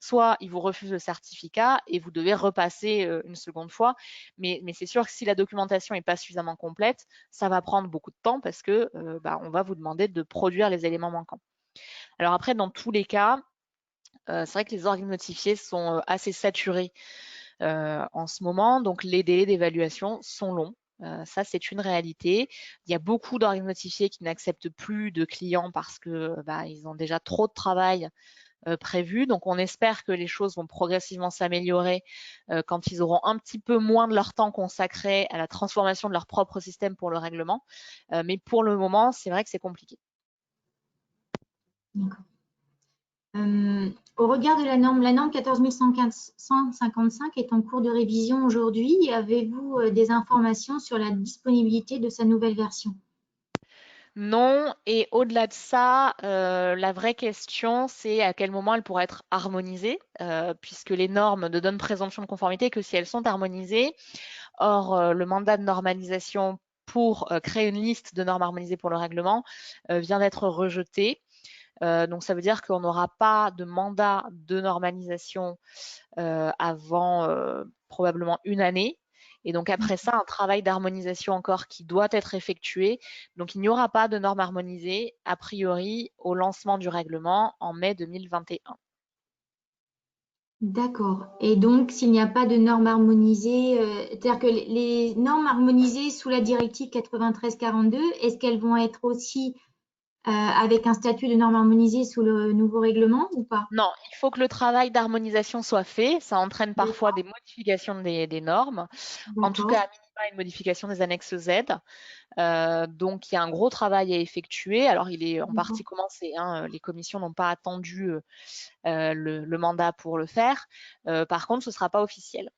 soit il vous refuse le certificat et vous devez repasser une seconde fois. Mais c'est sûr que si la documentation n'est pas suffisamment complète, ça va prendre beaucoup de temps parce que on va vous demander de produire les éléments manquants. Alors après, dans tous les cas, c'est vrai que les organismes notifiés sont assez saturés en ce moment, donc les délais d'évaluation sont longs. Ça, c'est une réalité. Il y a beaucoup d'organismes notifiés qui n'acceptent plus de clients parce que ils ont déjà trop de travail prévu. Donc, on espère que les choses vont progressivement s'améliorer quand ils auront un petit peu moins de leur temps consacré à la transformation de leur propre système pour le règlement. Mais pour le moment, c'est vrai que c'est compliqué. D'accord. Au regard de la norme 14155 est en cours de révision aujourd'hui. Avez-vous des informations sur la disponibilité de sa nouvelle version? Non, et au-delà de ça, la vraie question, c'est à quel moment elle pourra être harmonisée, puisque les normes ne donnent présomption de conformité que si elles sont harmonisées. Or, le mandat de normalisation pour créer une liste de normes harmonisées pour le règlement vient d'être rejeté. Donc, ça veut dire qu'on n'aura pas de mandat de normalisation avant probablement une année. Et donc après ça, un travail d'harmonisation encore qui doit être effectué. Donc il n'y aura pas de normes harmonisées, a priori, au lancement du règlement en mai 2021. D'accord. Et donc, s'il n'y a pas de normes harmonisées, c'est-à-dire que les normes harmonisées sous la directive 93/42, est-ce qu'elles vont être aussi avec un statut de normes harmonisées sous le nouveau règlement ou pas? Non, il faut que le travail d'harmonisation soit fait. Ça entraîne parfois des modifications des normes. En tout cas, à pas une modification des annexes Z. Donc, il y a un gros travail à effectuer. Alors, il est en partie commencé, hein. Les commissions n'ont pas attendu le mandat pour le faire. Par contre, ce ne sera pas officiel.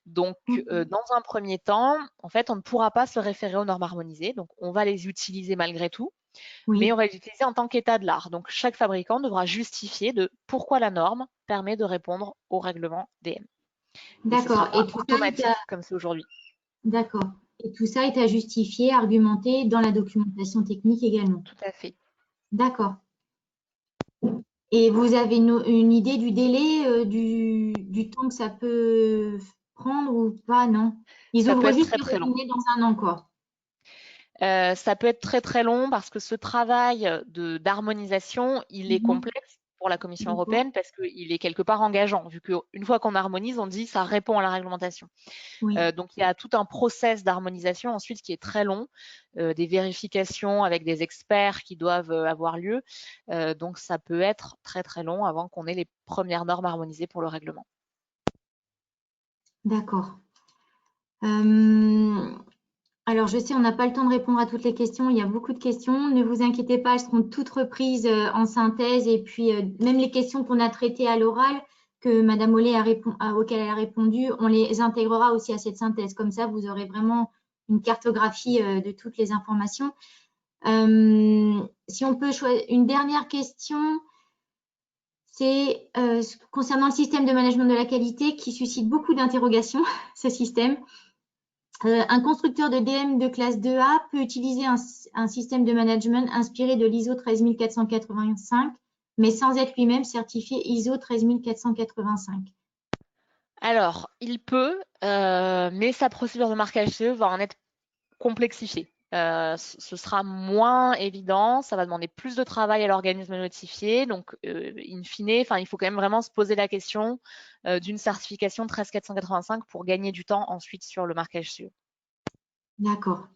Donc, dans un premier temps, en fait, on ne pourra pas se référer aux normes harmonisées. Donc, on va les utiliser malgré tout, mais on va les utiliser en tant qu'état de l'art. Donc, chaque fabricant devra justifier de pourquoi la norme permet de répondre au règlement DM. Et ce ne sera D'accord. pas automatique comme c'est aujourd'hui. D'accord. Et tout ça est à justifier, argumenter dans la documentation technique également. Tout à fait. D'accord. Et vous avez une idée du délai, du temps que ça peut prendre ou pas, non? Ils Ça peut ouvrent être juste très, le très long. cabinet dans un an, quoi. Ça peut être très très long parce que ce travail d'harmonisation, il est complexe pour la Commission D'accord. européenne parce qu'il est quelque part engageant, vu qu'une fois qu'on harmonise, on dit ça répond à la réglementation. Oui. Donc il y a tout un process d'harmonisation ensuite qui est très long, des vérifications avec des experts qui doivent avoir lieu. Donc ça peut être très très long avant qu'on ait les premières normes harmonisées pour le règlement. D'accord. Alors, je sais, on n'a pas le temps de répondre à toutes les questions. Il y a beaucoup de questions. Ne vous inquiétez pas, elles seront toutes reprises en synthèse. Et puis, même les questions qu'on a traitées à l'oral, que Madame Ollet auxquelles elle a répondu, on les intégrera aussi à cette synthèse. Comme ça, vous aurez vraiment une cartographie de toutes les informations. Si on peut choisir une dernière question, c'est concernant le système de management de la qualité qui suscite beaucoup d'interrogations, ce système. Un constructeur de DM de classe 2A peut utiliser un système de management inspiré de l'ISO 13485, mais sans être lui-même certifié ISO 13485. Alors, il peut, mais sa procédure de marquage CE va en être complexifiée. Ce sera moins évident, ça va demander plus de travail à l'organisme notifié. Donc, in fine, il faut quand même vraiment se poser la question d'une certification 13485 pour gagner du temps ensuite sur le marquage CE. D'accord.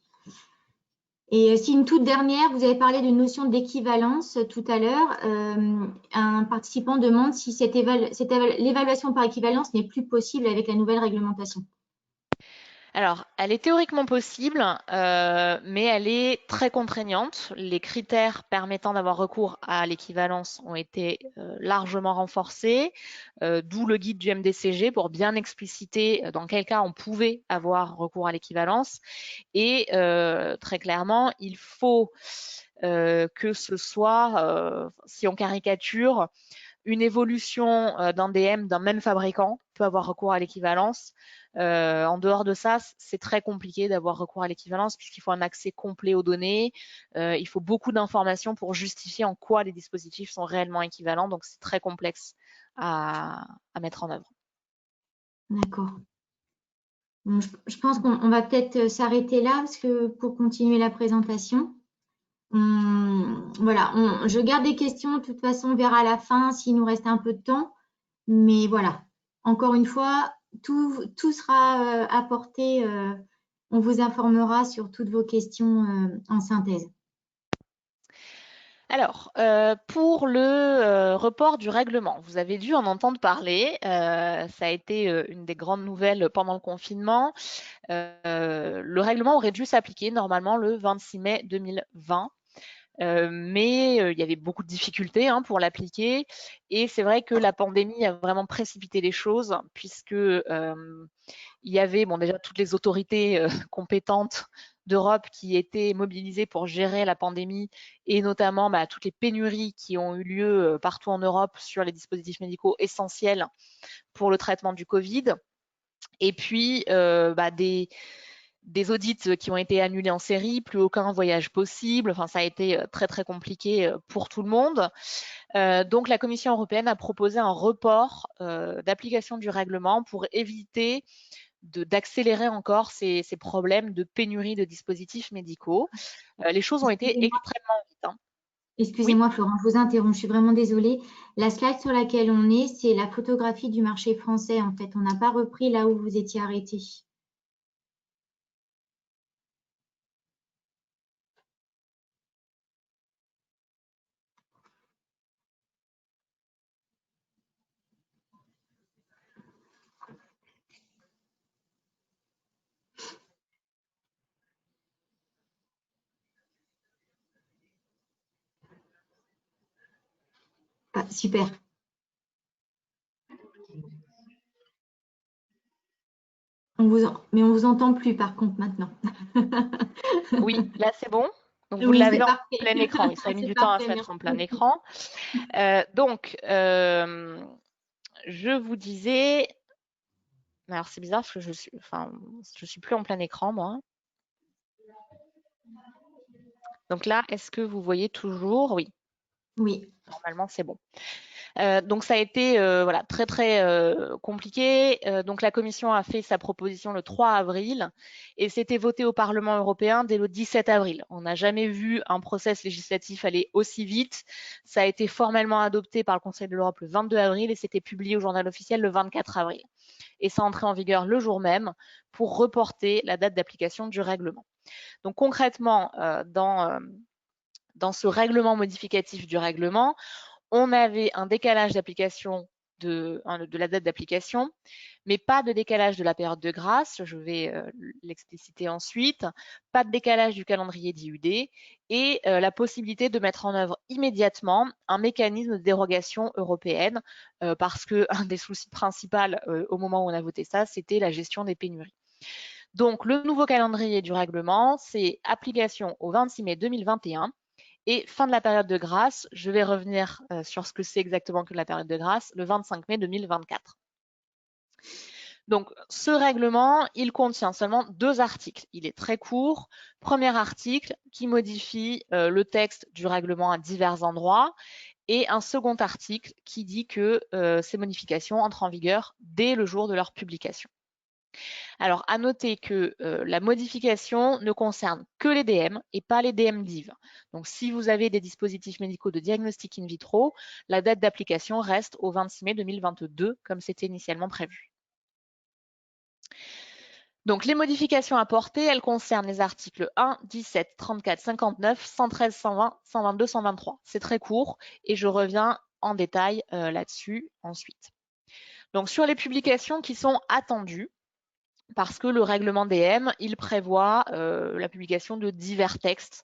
Et si une toute dernière, vous avez parlé d'une notion d'équivalence tout à l'heure. Un participant demande si l'évaluation par équivalence n'est plus possible avec la nouvelle réglementation. Alors, elle est théoriquement possible, mais elle est très contraignante. Les critères permettant d'avoir recours à l'équivalence ont été largement renforcés, d'où le guide du MDCG pour bien expliciter dans quel cas on pouvait avoir recours à l'équivalence. Et très clairement, il faut que ce soit, si on caricature, une évolution d'un DM d'un même fabricant peut avoir recours à l'équivalence. En dehors de ça, c'est très compliqué d'avoir recours à l'équivalence puisqu'il faut un accès complet aux données. Il faut beaucoup d'informations pour justifier en quoi les dispositifs sont réellement équivalents. Donc, c'est très complexe à mettre en œuvre. D'accord. Bon, je pense qu'on va peut-être s'arrêter là parce que pour continuer la présentation. Voilà, je garde des questions, de toute façon, on verra à la fin s'il nous reste un peu de temps. Mais voilà, encore une fois, tout sera apporté. On vous informera sur toutes vos questions en synthèse. Alors, pour le report du règlement, vous avez dû en entendre parler. Ça a été une des grandes nouvelles pendant le confinement. Le règlement aurait dû s'appliquer normalement le 26 mai 2020. Mais il y avait beaucoup de difficultés pour l'appliquer. Et c'est vrai que la pandémie a vraiment précipité les choses, puisque il y avait déjà toutes les autorités compétentes d'Europe qui étaient mobilisées pour gérer la pandémie et notamment toutes les pénuries qui ont eu lieu partout en Europe sur les dispositifs médicaux essentiels pour le traitement du Covid. Et puis, des audits qui ont été annulés en série, plus aucun voyage possible. Enfin, ça a été très, très compliqué pour tout le monde. Donc, la Commission européenne a proposé un report d'application du règlement pour éviter d'accélérer encore ces problèmes de pénurie de dispositifs médicaux. Les choses ont été extrêmement vite. Excusez-moi, Florent, je vous interromps, je suis vraiment désolée. La slide sur laquelle on est, c'est la photographie du marché français. En fait, on n'a pas repris là où vous étiez arrêté. Ah, super. Mais on vous entend plus par contre maintenant. Oui, là c'est bon. Donc vous Oui, l'avez c'est en parfait. plein écran. Oui, ça a mis C'est du temps à parfait, se mettre en plein merci. écran. Je vous disais, alors c'est bizarre parce que je suis plus en plein écran moi. Donc là, est-ce que vous voyez toujours? Oui, Oui. normalement c'est bon. Donc ça a été voilà, très très compliqué. Donc la Commission a fait sa proposition le 3 avril et c'était voté au Parlement européen dès le 17 avril. On n'a jamais vu un process législatif aller aussi vite. Ça a été formellement adopté par le Conseil de l'Europe le 22 avril et c'était publié au journal officiel le 24 avril. Et ça entrait en vigueur le jour même pour reporter la date d'application du règlement. Donc concrètement, dans ce règlement modificatif du règlement, on avait un décalage d'application de la date d'application, mais pas de décalage de la période de grâce, je vais l'expliciter ensuite, pas de décalage du calendrier d'IUD et la possibilité de mettre en œuvre immédiatement un mécanisme de dérogation européenne parce qu'un des soucis principaux au moment où on a voté ça, c'était la gestion des pénuries. Donc le nouveau calendrier du règlement, c'est application au 26 mai 2021 et fin de la période de grâce, je vais revenir sur ce que c'est exactement que la période de grâce, le 25 mai 2024. Donc, ce règlement, il contient seulement 2 articles. Il est très court. Premier article qui modifie le texte du règlement à divers endroits et un second article qui dit que ces modifications entrent en vigueur dès le jour de leur publication. Alors, à noter que la modification ne concerne que les DM et pas les DM-DIV. Donc, si vous avez des dispositifs médicaux de diagnostic in vitro, la date d'application reste au 26 mai 2022, comme c'était initialement prévu. Donc, les modifications apportées, elles concernent les articles 1, 17, 34, 59, 113, 120, 122, 123. C'est très court et je reviens en détail là-dessus ensuite. Donc, sur les publications qui sont attendues, parce que le règlement DM, il prévoit la publication de divers textes.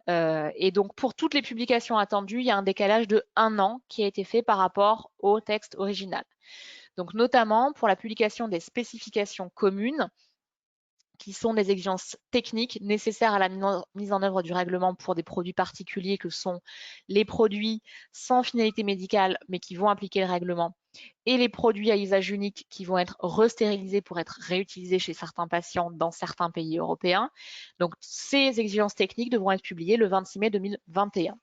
Et donc, pour toutes les publications attendues, il y a un décalage de 1 an qui a été fait par rapport au texte original. Donc, notamment pour la publication des spécifications communes, qui sont des exigences techniques nécessaires à la mise en œuvre du règlement pour des produits particuliers que sont les produits sans finalité médicale mais qui vont appliquer le règlement et les produits à usage unique qui vont être restérilisés pour être réutilisés chez certains patients dans certains pays européens. Donc ces exigences techniques devront être publiées le 26 mai 2021.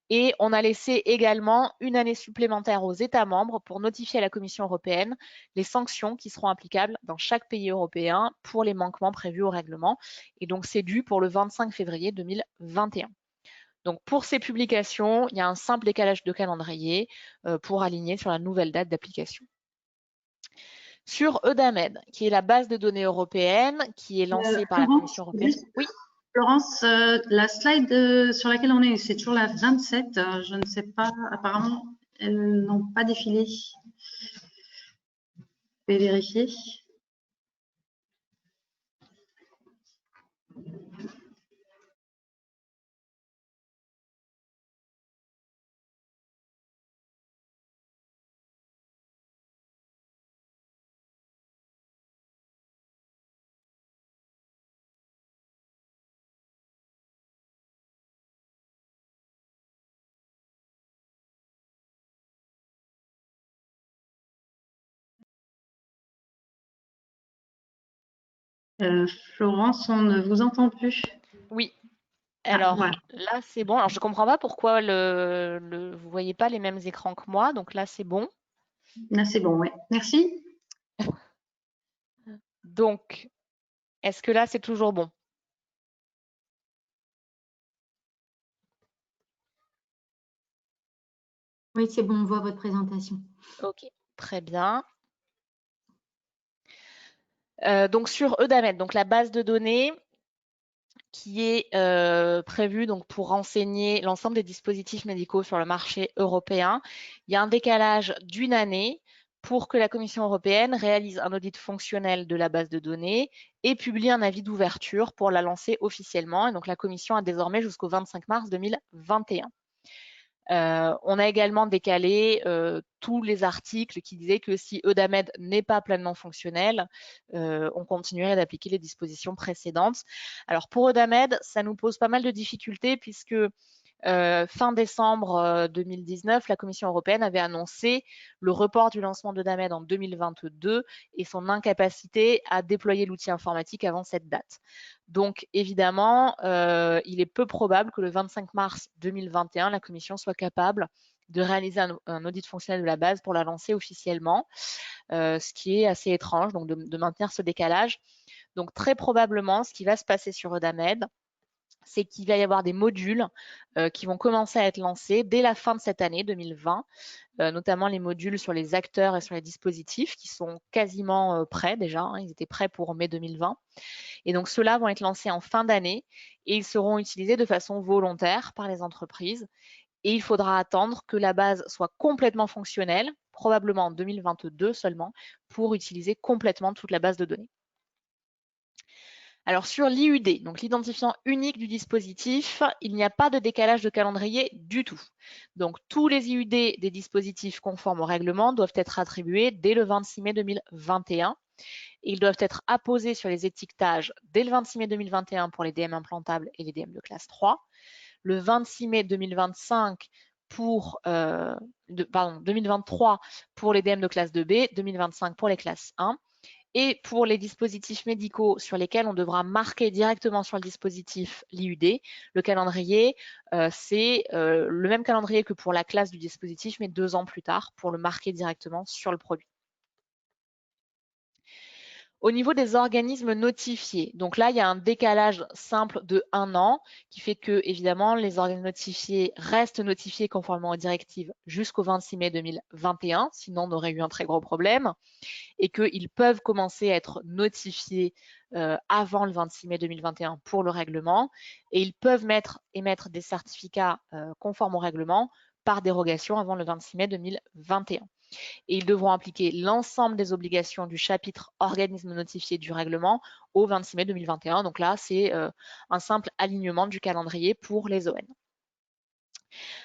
Et on a laissé également une année supplémentaire aux États membres pour notifier à la Commission européenne les sanctions qui seront applicables dans chaque pays européen pour les manquements prévus au règlement. Et donc, c'est dû pour le 25 février 2021. Donc, pour ces publications, il y a un simple décalage de calendrier pour aligner sur la nouvelle date d'application. Sur EUDAMED, qui est la base de données européenne, qui est lancée par la Commission européenne. Oui. Florence, la slide sur laquelle on est, c'est toujours la 27. Je ne sais pas, apparemment, elles n'ont pas défilé. Vous pouvez vérifier. Florence, on ne vous entend plus. Oui. Alors voilà. là, c'est bon. Alors, je ne comprends pas pourquoi vous ne voyez pas les mêmes écrans que moi. Donc là, c'est bon. Là, c'est bon, oui. Merci. Donc, est-ce que là, c'est toujours bon? Oui, c'est bon, on voit votre présentation. Ok, très bien. Donc, sur EUDAMED, donc la base de données qui est prévue donc, pour renseigner l'ensemble des dispositifs médicaux sur le marché européen, il y a un décalage d'1 année pour que la Commission européenne réalise un audit fonctionnel de la base de données et publie un avis d'ouverture pour la lancer officiellement. Et donc, la Commission a désormais jusqu'au 25 mars 2021. On a également décalé tous les articles qui disaient que si Eudamed n'est pas pleinement fonctionnel, on continuerait d'appliquer les dispositions précédentes. Alors pour Eudamed, ça nous pose pas mal de difficultés puisque fin décembre 2019, la Commission européenne avait annoncé le report du lancement d'Eudamed en 2022 et son incapacité à déployer l'outil informatique avant cette date. Donc évidemment, il est peu probable que le 25 mars 2021, la Commission soit capable de réaliser un audit fonctionnel de la base pour la lancer officiellement, ce qui est assez étrange, donc de maintenir ce décalage. Donc très probablement, ce qui va se passer sur Eudamed, c'est qu'il va y avoir des modules qui vont commencer à être lancés dès la fin de cette année 2020, notamment les modules sur les acteurs et sur les dispositifs qui sont quasiment prêts déjà, hein, ils étaient prêts pour mai 2020. Et donc ceux-là vont être lancés en fin d'année et ils seront utilisés de façon volontaire par les entreprises. Et il faudra attendre que la base soit complètement fonctionnelle, probablement en 2022 seulement, pour utiliser complètement toute la base de données. Alors sur l'IUD, donc l'identifiant unique du dispositif, il n'y a pas de décalage de calendrier du tout. Donc tous les IUD des dispositifs conformes au règlement doivent être attribués dès le 26 mai 2021. Et ils doivent être apposés sur les étiquetages dès le 26 mai 2021 pour les DM implantables et les DM de classe 3, le 26 mai 2025 pour 2023 pour les DM de classe 2B, 2025 pour les classes 1. Et pour les dispositifs médicaux sur lesquels on devra marquer directement sur le dispositif l'IUD, le calendrier, c'est le même calendrier que pour la classe du dispositif, mais 2 ans plus tard pour le marquer directement sur le produit. Au niveau des organismes notifiés, donc là, il y a un décalage simple de 1 an qui fait que, évidemment, les organismes notifiés restent notifiés conformément aux directives jusqu'au 26 mai 2021, sinon on aurait eu un très gros problème, et qu'ils peuvent commencer à être notifiés avant le 26 mai 2021 pour le règlement, et ils peuvent émettre des certificats conformes au règlement par dérogation avant le 26 mai 2021. Et ils devront appliquer l'ensemble des obligations du chapitre organismes notifiés du règlement au 26 mai 2021. Donc là, c'est un simple alignement du calendrier pour les ON.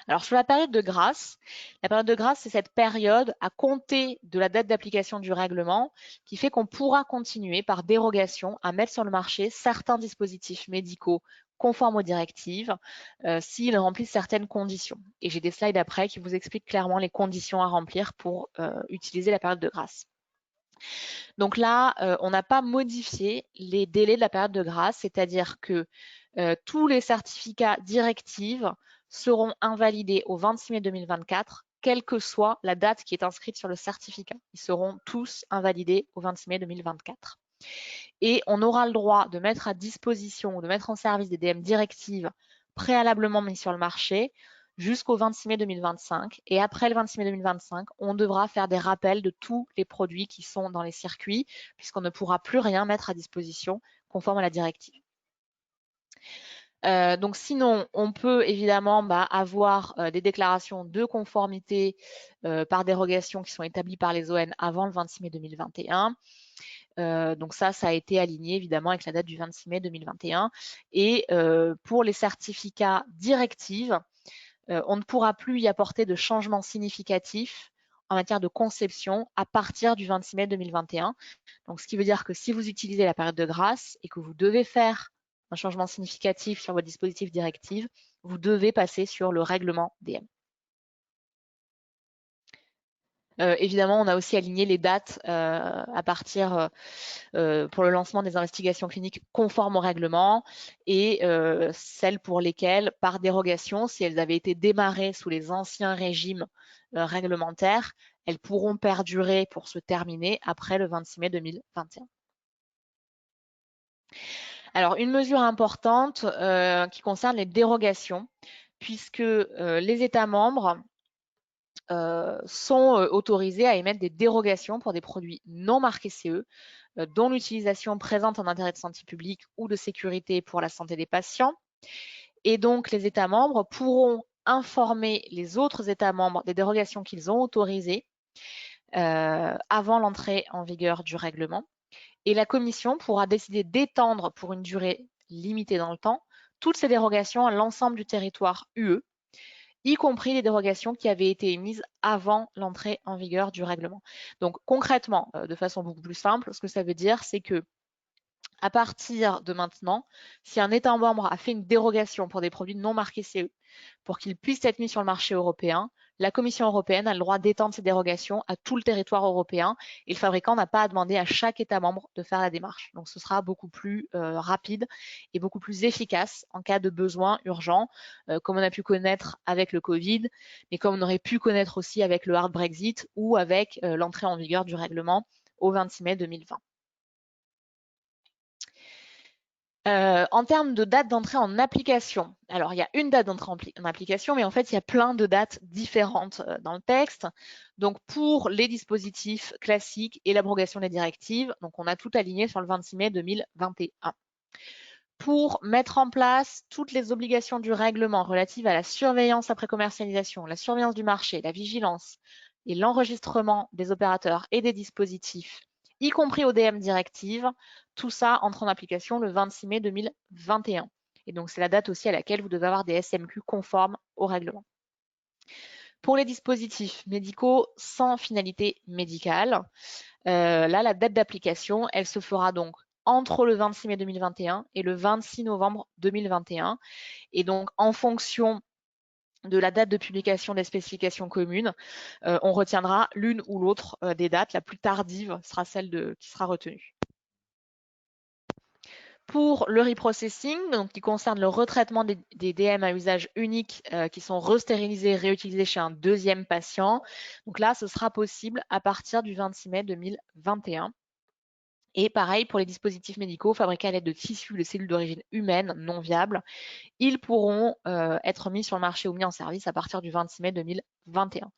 Alors sur la période de grâce, c'est cette période à compter de la date d'application du règlement qui fait qu'on pourra continuer par dérogation à mettre sur le marché certains dispositifs médicaux conformes aux directives s'ils remplissent certaines conditions. Et j'ai des slides après qui vous expliquent clairement les conditions à remplir pour utiliser la période de grâce. Donc là, on n'a pas modifié les délais de la période de grâce, c'est-à-dire que tous les certificats directives seront invalidés au 26 mai 2024, quelle que soit la date qui est inscrite sur le certificat. Ils seront tous invalidés au 26 mai 2024. Et on aura le droit de mettre à disposition ou de mettre en service des DM directives préalablement mis sur le marché jusqu'au 26 mai 2025. Et après le 26 mai 2025, on devra faire des rappels de tous les produits qui sont dans les circuits, puisqu'on ne pourra plus rien mettre à disposition conforme à la directive. Donc sinon, on peut évidemment avoir des déclarations de conformité par dérogation qui sont établies par les ON avant le 26 mai 2021. Donc ça a été aligné évidemment avec la date du 26 mai 2021. Et pour les certificats directives, on ne pourra plus y apporter de changements significatifs en matière de conception à partir du 26 mai 2021. Donc ce qui veut dire que si vous utilisez la période de grâce et que vous devez faire un changement significatif sur votre dispositif directive, vous devez passer sur le règlement DM. Évidemment, on a aussi aligné les dates à partir pour le lancement des investigations cliniques conformes au règlement et celles pour lesquelles, par dérogation, si elles avaient été démarrées sous les anciens régimes réglementaires, elles pourront perdurer pour se terminer après le 26 mai 2021. Alors, une mesure importante qui concerne les dérogations, puisque les États membres sont autorisés à émettre des dérogations pour des produits non marqués CE, dont l'utilisation présente un intérêt de santé publique ou de sécurité pour la santé des patients. Et donc, les États membres pourront informer les autres États membres des dérogations qu'ils ont autorisées avant l'entrée en vigueur du règlement. Et la Commission pourra décider d'étendre pour une durée limitée dans le temps toutes ces dérogations à l'ensemble du territoire UE, y compris les dérogations qui avaient été émises avant l'entrée en vigueur du règlement. Donc concrètement, de façon beaucoup plus simple, ce que ça veut dire, c'est que à partir de maintenant, si un État membre a fait une dérogation pour des produits non marqués CE pour qu'ils puissent être mis sur le marché européen, la Commission européenne a le droit d'étendre ces dérogations à tout le territoire européen et le fabricant n'a pas à demander à chaque État membre de faire la démarche. Donc ce sera beaucoup plus rapide et beaucoup plus efficace en cas de besoin urgent, comme on a pu connaître avec le Covid, mais comme on aurait pu connaître aussi avec le hard Brexit ou avec l'entrée en vigueur du règlement au 26 mai 2020. En termes de date d'entrée en application, alors il y a une date d'entrée en application, mais en fait il y a plein de dates différentes dans le texte. Donc pour les dispositifs classiques et l'abrogation des directives, donc on a tout aligné sur le 26 mai 2021. Pour mettre en place toutes les obligations du règlement relatives à la surveillance après commercialisation, la surveillance du marché, la vigilance et l'enregistrement des opérateurs et des dispositifs, y compris ODM directive, tout ça entre en application le 26 mai 2021. Et donc, c'est la date aussi à laquelle vous devez avoir des SMQ conformes au règlement. Pour les dispositifs médicaux sans finalité médicale, là, la date d'application, elle se fera donc entre le 26 mai 2021 et le 26 novembre 2021. Et donc, en fonction de la date de publication des spécifications communes, on retiendra l'une ou l'autre des dates. La plus tardive sera celle qui sera retenue. Pour le reprocessing, donc qui concerne le retraitement des DM à usage unique qui sont restérilisés et réutilisés chez un deuxième patient, donc là, ce sera possible à partir du 26 mai 2021. Et pareil pour les dispositifs médicaux fabriqués à l'aide de tissus ou de cellules d'origine humaine non viables, ils pourront être mis sur le marché ou mis en service à partir du 26 mai 2021.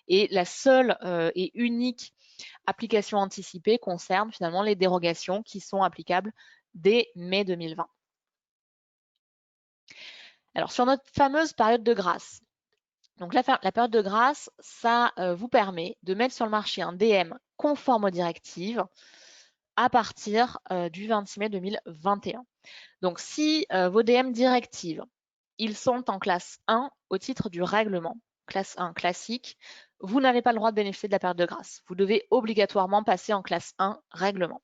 Et la seule et unique application anticipée concerne finalement les dérogations qui sont applicables dès mai 2020. Alors sur notre fameuse période de grâce, donc la période de grâce, ça vous permet de mettre sur le marché un DM conforme aux directives à partir du 26 mai 2021. Donc si vos DM directives, ils sont en classe 1 au titre du règlement, classe 1 classique, vous n'avez pas le droit de bénéficier de la période de grâce. Vous devez obligatoirement passer en classe 1 règlement.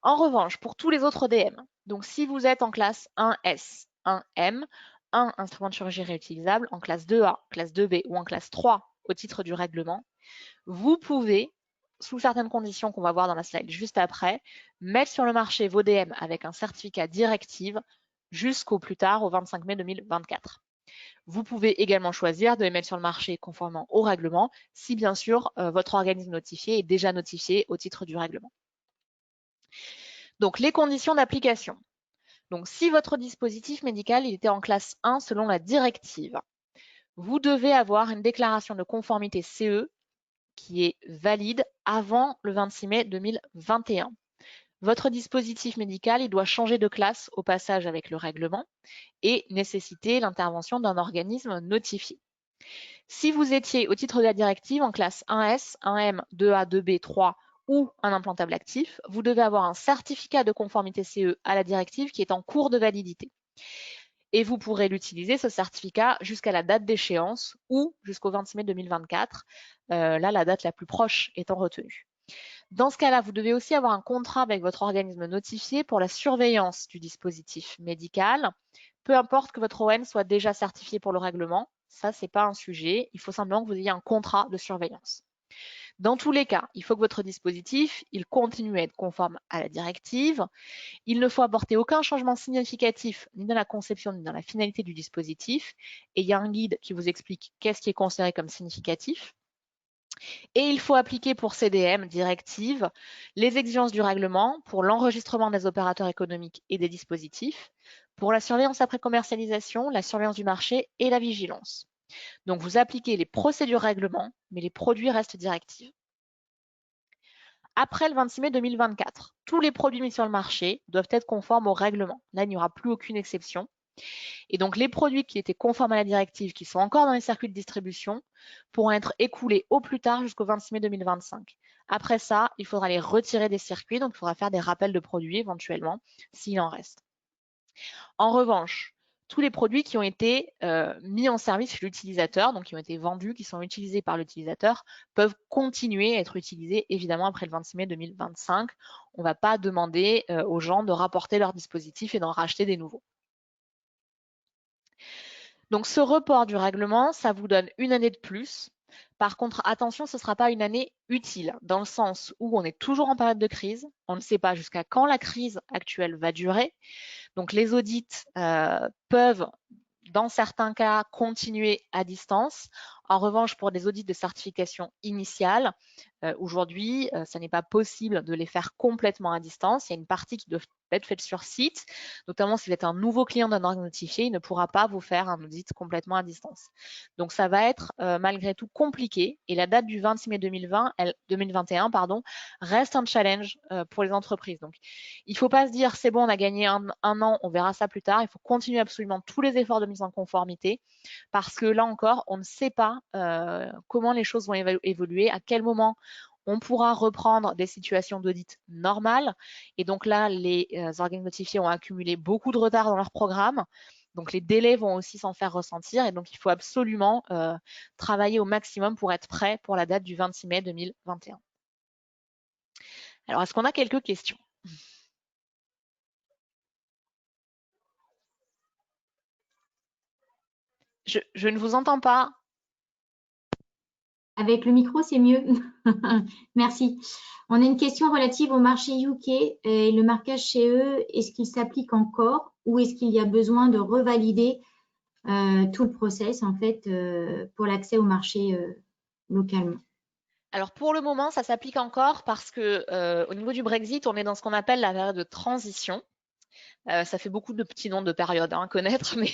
En revanche, pour tous les autres DM, donc si vous êtes en classe 1S, 1M, 1 instrument de chirurgie réutilisable, en classe 2A, classe 2B ou en classe 3 au titre du règlement, vous pouvez, sous certaines conditions qu'on va voir dans la slide juste après, mettre sur le marché vos DM avec un certificat directive jusqu'au plus tard au 25 mai 2024. Vous pouvez également choisir de les mettre sur le marché conformément au règlement si bien sûr votre organisme notifié est déjà notifié au titre du règlement. Donc les conditions d'application. Donc si votre dispositif médical il était en classe 1 selon la directive, vous devez avoir une déclaration de conformité CE qui est valide avant le 26 mai 2021. Votre dispositif médical il doit changer de classe au passage avec le règlement et nécessiter l'intervention d'un organisme notifié. Si vous étiez au titre de la directive en classe 1S, 1M, 2A, 2B, 3 ou un implantable actif, vous devez avoir un certificat de conformité CE à la directive qui est en cours de validité. Et vous pourrez l'utiliser, ce certificat, jusqu'à la date d'échéance ou jusqu'au 26 mai 2024, là la date la plus proche étant retenue. Dans ce cas-là, vous devez aussi avoir un contrat avec votre organisme notifié pour la surveillance du dispositif médical, peu importe que votre OM soit déjà certifié pour le règlement, ça c'est pas un sujet, il faut simplement que vous ayez un contrat de surveillance. Dans tous les cas, il faut que votre dispositif, il continue à être conforme à la directive. Il ne faut apporter aucun changement significatif ni dans la conception ni dans la finalité du dispositif. Et il y a un guide qui vous explique qu'est-ce qui est considéré comme significatif. Et il faut appliquer pour CDM directive les exigences du règlement pour l'enregistrement des opérateurs économiques et des dispositifs, pour la surveillance après commercialisation, la surveillance du marché et la vigilance. Donc, vous appliquez les procédures règlement, mais les produits restent directives. Après le 26 mai 2024, tous les produits mis sur le marché doivent être conformes au règlement. Là, il n'y aura plus aucune exception. Et donc, les produits qui étaient conformes à la directive, qui sont encore dans les circuits de distribution, pourront être écoulés au plus tard jusqu'au 26 mai 2025. Après ça, il faudra les retirer des circuits, donc il faudra faire des rappels de produits éventuellement, s'il en reste. En revanche, tous les produits qui ont été mis en service chez l'utilisateur, donc qui ont été vendus, qui sont utilisés par l'utilisateur, peuvent continuer à être utilisés évidemment après le 26 mai 2025. On ne va pas demander aux gens de rapporter leurs dispositifs et d'en racheter des nouveaux. Donc ce report du règlement, ça vous donne une année de plus. Par contre, attention, ce ne sera pas une année utile, dans le sens où on est toujours en période de crise. On ne sait pas jusqu'à quand la crise actuelle va durer. Donc les audits peuvent, dans certains cas, continuer à distance. En revanche, pour des audits de certification initiale, aujourd'hui, ça n'est pas possible de les faire complètement à distance. Il y a une partie qui doit être faite sur site, notamment si vous êtes un nouveau client d'un organe notifié, il ne pourra pas vous faire un audit complètement à distance. Donc ça va être malgré tout compliqué, et la date du 26 mai 2021 reste un challenge pour les entreprises. Donc il ne faut pas se dire c'est bon, on a gagné un an, on verra ça plus tard. Il faut continuer absolument tous les efforts de mise en conformité, parce que là encore, on ne sait pas comment les choses vont évoluer, à quel moment on pourra reprendre des situations d'audit normales. Et donc là, les organes notifiés ont accumulé beaucoup de retard dans leur programme. Donc les délais vont aussi s'en faire ressentir. Et donc il faut absolument travailler au maximum pour être prêt pour la date du 26 mai 2021. Alors, est-ce qu'on a quelques questions ? Je ne vous entends pas. Avec le micro, c'est mieux. Merci. On a une question relative au marché UK et le marquage chez eux. Est-ce qu'il s'applique encore ou est-ce qu'il y a besoin de revalider tout le process en fait pour l'accès au marché localement? Alors pour le moment, ça s'applique encore parce que au niveau du Brexit, on est dans ce qu'on appelle la période de transition. Ça fait beaucoup de petits noms de périodes à connaître, mais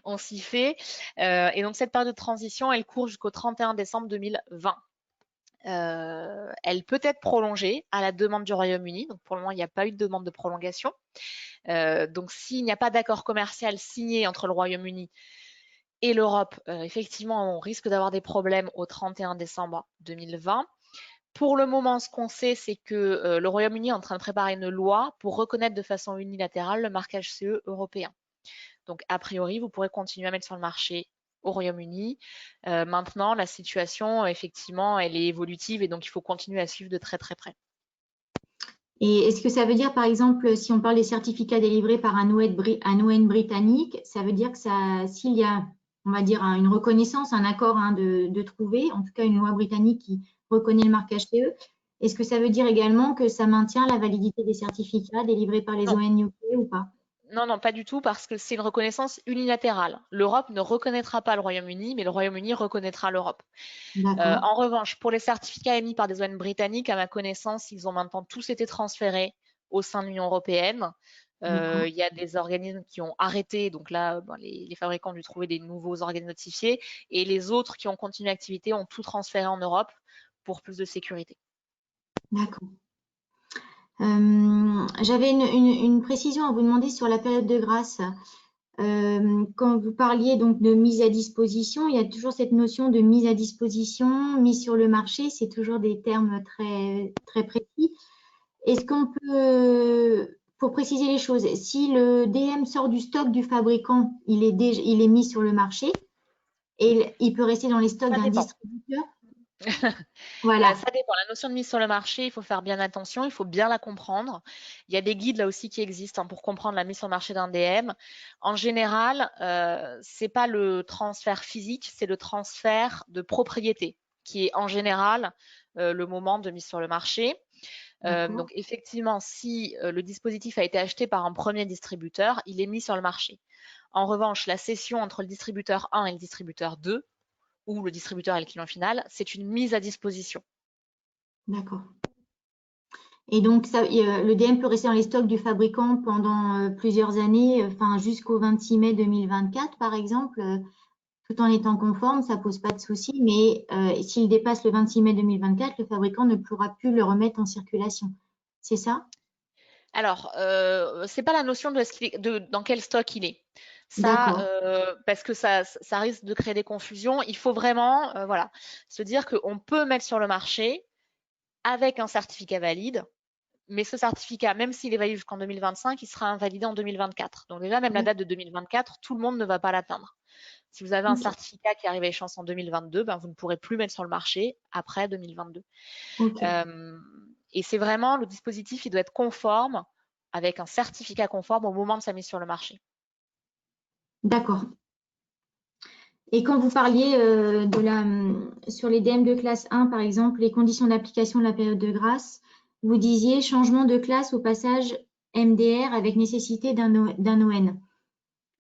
on s'y fait. Et donc cette période de transition, elle court jusqu'au 31 décembre 2020. Elle peut être prolongée à la demande du Royaume-Uni. Donc pour le moment, il n'y a pas eu de demande de prolongation. Donc s'il n'y a pas d'accord commercial signé entre le Royaume-Uni et l'Europe, effectivement, on risque d'avoir des problèmes au 31 décembre 2020. Pour le moment, ce qu'on sait, c'est que le Royaume-Uni est en train de préparer une loi pour reconnaître de façon unilatérale le marquage CE européen. Donc, a priori, vous pourrez continuer à mettre sur le marché au Royaume-Uni. Maintenant, la situation, effectivement, elle est évolutive et donc il faut continuer à suivre de très très près. Et est-ce que ça veut dire, par exemple, si on parle des certificats délivrés par un ON britannique, ça veut dire que s'il y a, on va dire, une reconnaissance, un accord de trouver, en tout cas une loi britannique qui reconnaît le marquage CE, est-ce que ça veut dire également que ça maintient la validité des certificats délivrés par les ON UK ou pas? Non, non, pas du tout, parce que c'est une reconnaissance unilatérale. L'Europe ne reconnaîtra pas le Royaume-Uni, mais le Royaume-Uni reconnaîtra l'Europe. En revanche, pour les certificats émis par des ON britanniques, à ma connaissance, ils ont maintenant tous été transférés au sein de l'Union européenne. Il y a des organismes qui ont arrêté, donc là, les fabricants ont dû trouver des nouveaux organismes notifiés, et les autres qui ont continué l'activité ont tout transféré en Europe pour plus de sécurité. D'accord. J'avais une précision à vous demander sur la période de grâce. Quand vous parliez donc de mise à disposition, il y a toujours cette notion de mise à disposition, mise sur le marché, c'est toujours des termes très, très précis. Est-ce qu'on peut, pour préciser les choses, si le DM sort du stock du fabricant, il est mis sur le marché et il peut rester dans les stocks d'un distributeur? Voilà. Ça dépend. La notion de mise sur le marché, il faut faire bien attention, il faut bien la comprendre. Il y a des guides là aussi qui existent pour comprendre la mise sur le marché d'un DM. En général, c'est pas le transfert physique, c'est le transfert de propriété qui est en général le moment de mise sur le marché. Donc effectivement, si le dispositif a été acheté par un premier distributeur, il est mis sur le marché. En revanche, la cession entre le distributeur 1 et le distributeur 2, ou le distributeur et le client final, c'est une mise à disposition. D'accord. Et donc, le DM peut rester dans les stocks du fabricant pendant plusieurs années, enfin jusqu'au 26 mai 2024, par exemple, tout en étant conforme, ça pose pas de souci. Mais s'il dépasse le 26 mai 2024, le fabricant ne pourra plus le remettre en circulation. C'est ça? Alors, c'est pas la notion dans quel stock il est. Ça, parce que ça risque de créer des confusions. Il faut vraiment, se dire qu'on peut mettre sur le marché avec un certificat valide, mais ce certificat, même s'il est valide jusqu'en 2025, il sera invalidé en 2024. Donc déjà, même la date de 2024, tout le monde ne va pas l'atteindre. Si vous avez un certificat qui arrive à échéance en 2022, ben, vous ne pourrez plus mettre sur le marché après 2022. Et c'est vraiment, le dispositif, il doit être conforme, avec un certificat conforme au moment de sa mise sur le marché. D'accord. Et quand vous parliez sur les DM de classe 1, par exemple, les conditions d'application de la période de grâce, vous disiez changement de classe au passage MDR avec nécessité d'un ON.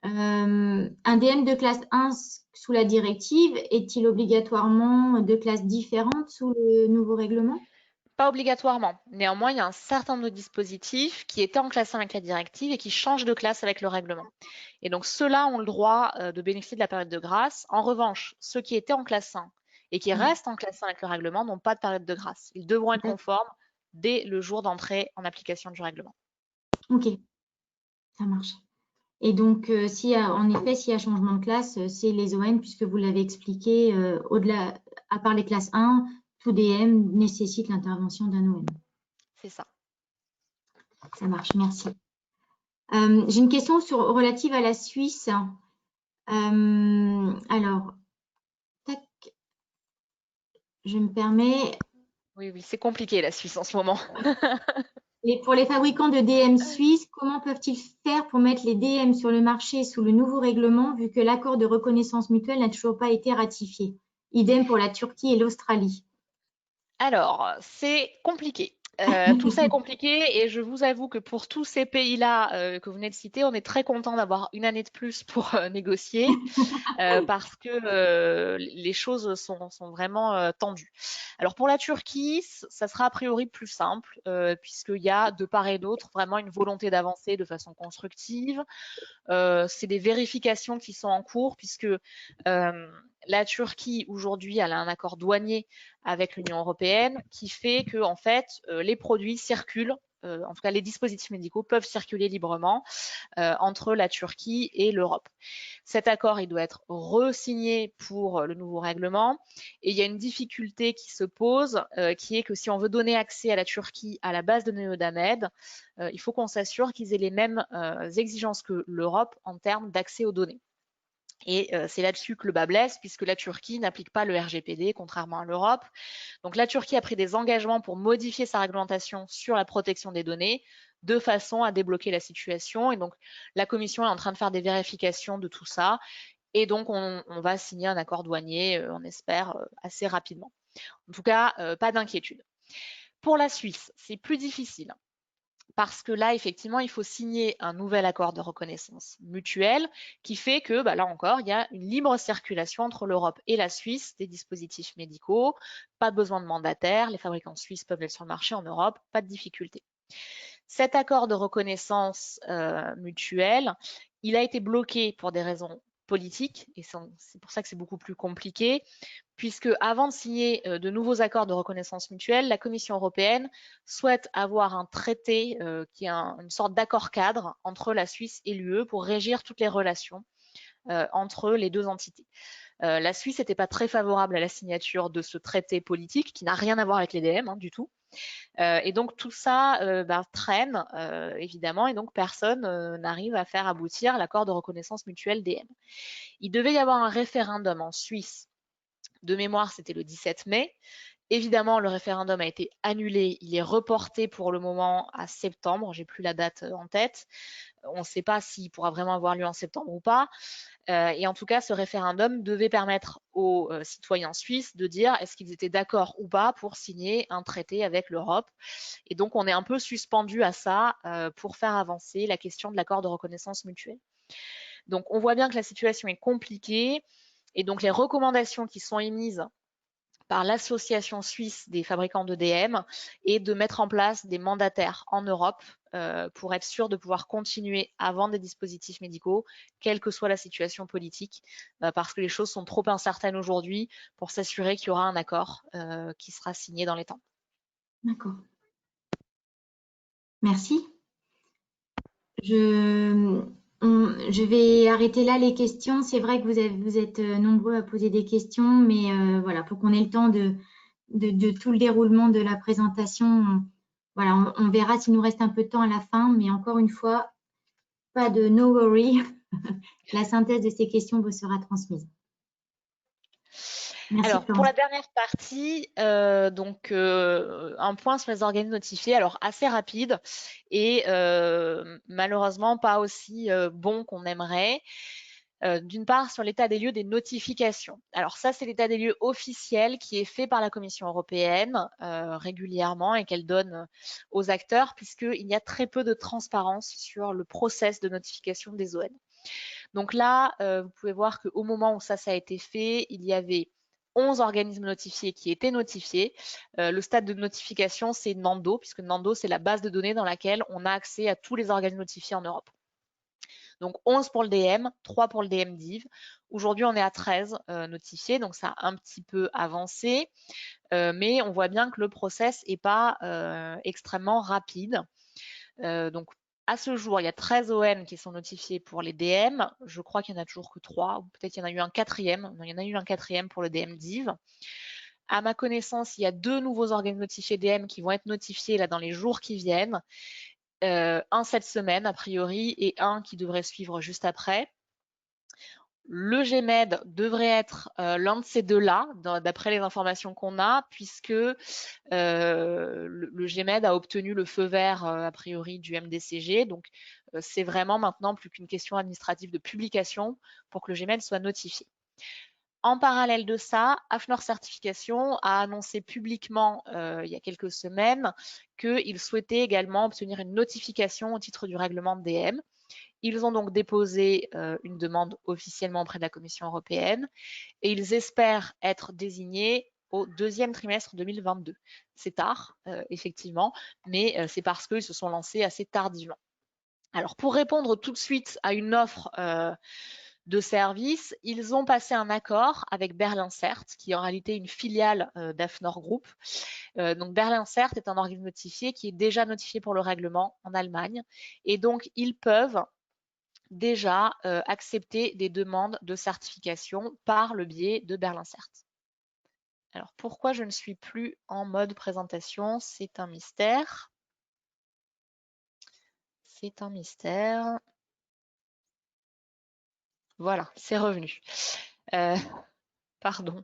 Un DM de classe 1 sous la directive est-il obligatoirement de classe différente sous le nouveau règlement? Pas obligatoirement. Néanmoins, il y a un certain nombre de dispositifs qui étaient en classe 1 avec la directive et qui changent de classe avec le règlement. Et donc, ceux-là ont le droit de bénéficier de la période de grâce. En revanche, ceux qui étaient en classe 1 et qui restent en classe 1 avec le règlement n'ont pas de période de grâce. Ils devront être conformes dès le jour d'entrée en application du règlement. Ok, ça marche. Et donc, en effet, s'il y a changement de classe, c'est les ON, puisque vous l'avez expliqué, au-delà, à part les classes 1, tout DM nécessite l'intervention d'un ON. C'est ça. Ça marche, merci. J'ai une question relative à la Suisse. Alors, tac, je me permets. Oui, c'est compliqué la Suisse en ce moment. Et pour les fabricants de DM suisses, comment peuvent-ils faire pour mettre les DM sur le marché sous le nouveau règlement, vu que l'accord de reconnaissance mutuelle n'a toujours pas été ratifié? Idem pour la Turquie et l'Australie. Alors, c'est compliqué. Tout ça est compliqué et je vous avoue que pour tous ces pays-là que vous venez de citer, on est très content d'avoir une année de plus pour négocier parce que les choses sont vraiment tendues. Alors pour la Turquie, ça sera a priori plus simple puisqu'il y a de part et d'autre vraiment une volonté d'avancer de façon constructive. C'est des vérifications qui sont en cours puisque la Turquie aujourd'hui elle a un accord douanier avec l'Union européenne qui fait que en fait les produits circulent, en tout cas les dispositifs médicaux peuvent circuler librement entre la Turquie et l'Europe. Cet accord il doit être re-signé pour le nouveau règlement et il y a une difficulté qui se pose qui est que si on veut donner accès à la Turquie à la base de Neodamed, il faut qu'on s'assure qu'ils aient les mêmes exigences que l'Europe en termes d'accès aux données. Et c'est là-dessus que le bas blesse, puisque la Turquie n'applique pas le RGPD, contrairement à l'Europe. Donc la Turquie a pris des engagements pour modifier sa réglementation sur la protection des données, de façon à débloquer la situation. Et donc la Commission est en train de faire des vérifications de tout ça. Et donc on va signer un accord douanier, on espère, assez rapidement. En tout cas, pas d'inquiétude. Pour la Suisse, c'est plus difficile. Parce que là, effectivement, il faut signer un nouvel accord de reconnaissance mutuelle qui fait que, là encore, il y a une libre circulation entre l'Europe et la Suisse des dispositifs médicaux, pas besoin de mandataire, les fabricants suisses peuvent être sur le marché en Europe, pas de difficulté. Cet accord de reconnaissance mutuelle, il a été bloqué pour des raisons politiques, et c'est pour ça que c'est beaucoup plus compliqué, puisque avant de signer de nouveaux accords de reconnaissance mutuelle, la Commission européenne souhaite avoir un traité qui est une sorte d'accord cadre entre la Suisse et l'UE pour régir toutes les relations entre les deux entités. La Suisse n'était pas très favorable à la signature de ce traité politique qui n'a rien à voir avec les DM du tout. Et donc tout ça traîne évidemment et donc personne n'arrive à faire aboutir l'accord de reconnaissance mutuelle DM. Il devait y avoir un référendum en Suisse. De mémoire, c'était le 17 mai. Évidemment, le référendum a été annulé. Il est reporté pour le moment à septembre. J'ai plus la date en tête. On ne sait pas s'il pourra vraiment avoir lieu en septembre ou pas. Et en tout cas, ce référendum devait permettre aux citoyens suisses de dire est-ce qu'ils étaient d'accord ou pas pour signer un traité avec l'Europe. Et donc, on est un peu suspendu à ça pour faire avancer la question de l'accord de reconnaissance mutuelle. Donc, on voit bien que la situation est compliquée. Et donc, les recommandations qui sont émises par l'association suisse des fabricants d'EDM et de mettre en place des mandataires en Europe pour être sûr de pouvoir continuer à vendre des dispositifs médicaux, quelle que soit la situation politique, parce que les choses sont trop incertaines aujourd'hui pour s'assurer qu'il y aura un accord qui sera signé dans les temps. D'accord. Merci. Je vais arrêter là les questions. C'est vrai que vous êtes nombreux à poser des questions, mais voilà, pour qu'on ait le temps de tout le déroulement de la présentation, voilà, on verra s'il nous reste un peu de temps à la fin, mais encore une fois, pas de no worry. La synthèse de ces questions vous sera transmise. Merci, Alors, pour Florence. la dernière partie, un point sur les organismes notifiés, alors assez rapide et malheureusement pas aussi bon qu'on aimerait. D'une part, sur l'état des lieux des notifications. Alors ça, c'est l'état des lieux officiel qui est fait par la Commission européenne régulièrement et qu'elle donne aux acteurs, puisqu'il y a très peu de transparence sur le process de notification des ON. Donc là, vous pouvez voir qu'au moment où ça a été fait, il y avait 11 organismes notifiés qui étaient notifiés. Le stade de notification, c'est Nando, puisque Nando, c'est la base de données dans laquelle on a accès à tous les organismes notifiés en Europe. Donc 11 pour le DM, 3 pour le DMDiv. Aujourd'hui, on est à 13 notifiés, donc ça a un petit peu avancé, mais on voit bien que le process n'est pas extrêmement rapide. Donc à ce jour, il y a 13 ON qui sont notifiés pour les DM. Je crois qu'il n'y en a toujours que 3, ou peut-être qu'il y en a eu un quatrième. Non, il y en a eu un quatrième pour le DMDiv. À ma connaissance, il y a 2 nouveaux organismes notifiés DM qui vont être notifiés là dans les jours qui viennent. Un cette semaine a priori et un qui devrait suivre juste après. Le GMED devrait être l'un de ces deux-là, d'après les informations qu'on a, puisque le GMED a obtenu le feu vert a priori du MDCG. Donc c'est vraiment maintenant plus qu'une question administrative de publication pour que le GMED soit notifié. En parallèle de ça, AFNOR Certification a annoncé publiquement il y a quelques semaines qu'il souhaitait également obtenir une notification au titre du règlement de DM. Ils ont donc déposé une demande officiellement auprès de la Commission européenne et ils espèrent être désignés au deuxième trimestre 2022. C'est tard, effectivement, mais c'est parce qu'ils se sont lancés assez tardivement. Alors, pour répondre tout de suite à une offre de service, ils ont passé un accord avec Berlincert, qui est en réalité une filiale d'AFNOR Group. Donc Berlincert est un organisme notifié qui est déjà notifié pour le règlement en Allemagne, et donc ils peuvent déjà accepter des demandes de certification par le biais de Berlincert. Alors pourquoi je ne suis plus en mode présentation? C'est un mystère. C'est un mystère. Voilà, c'est revenu. Pardon.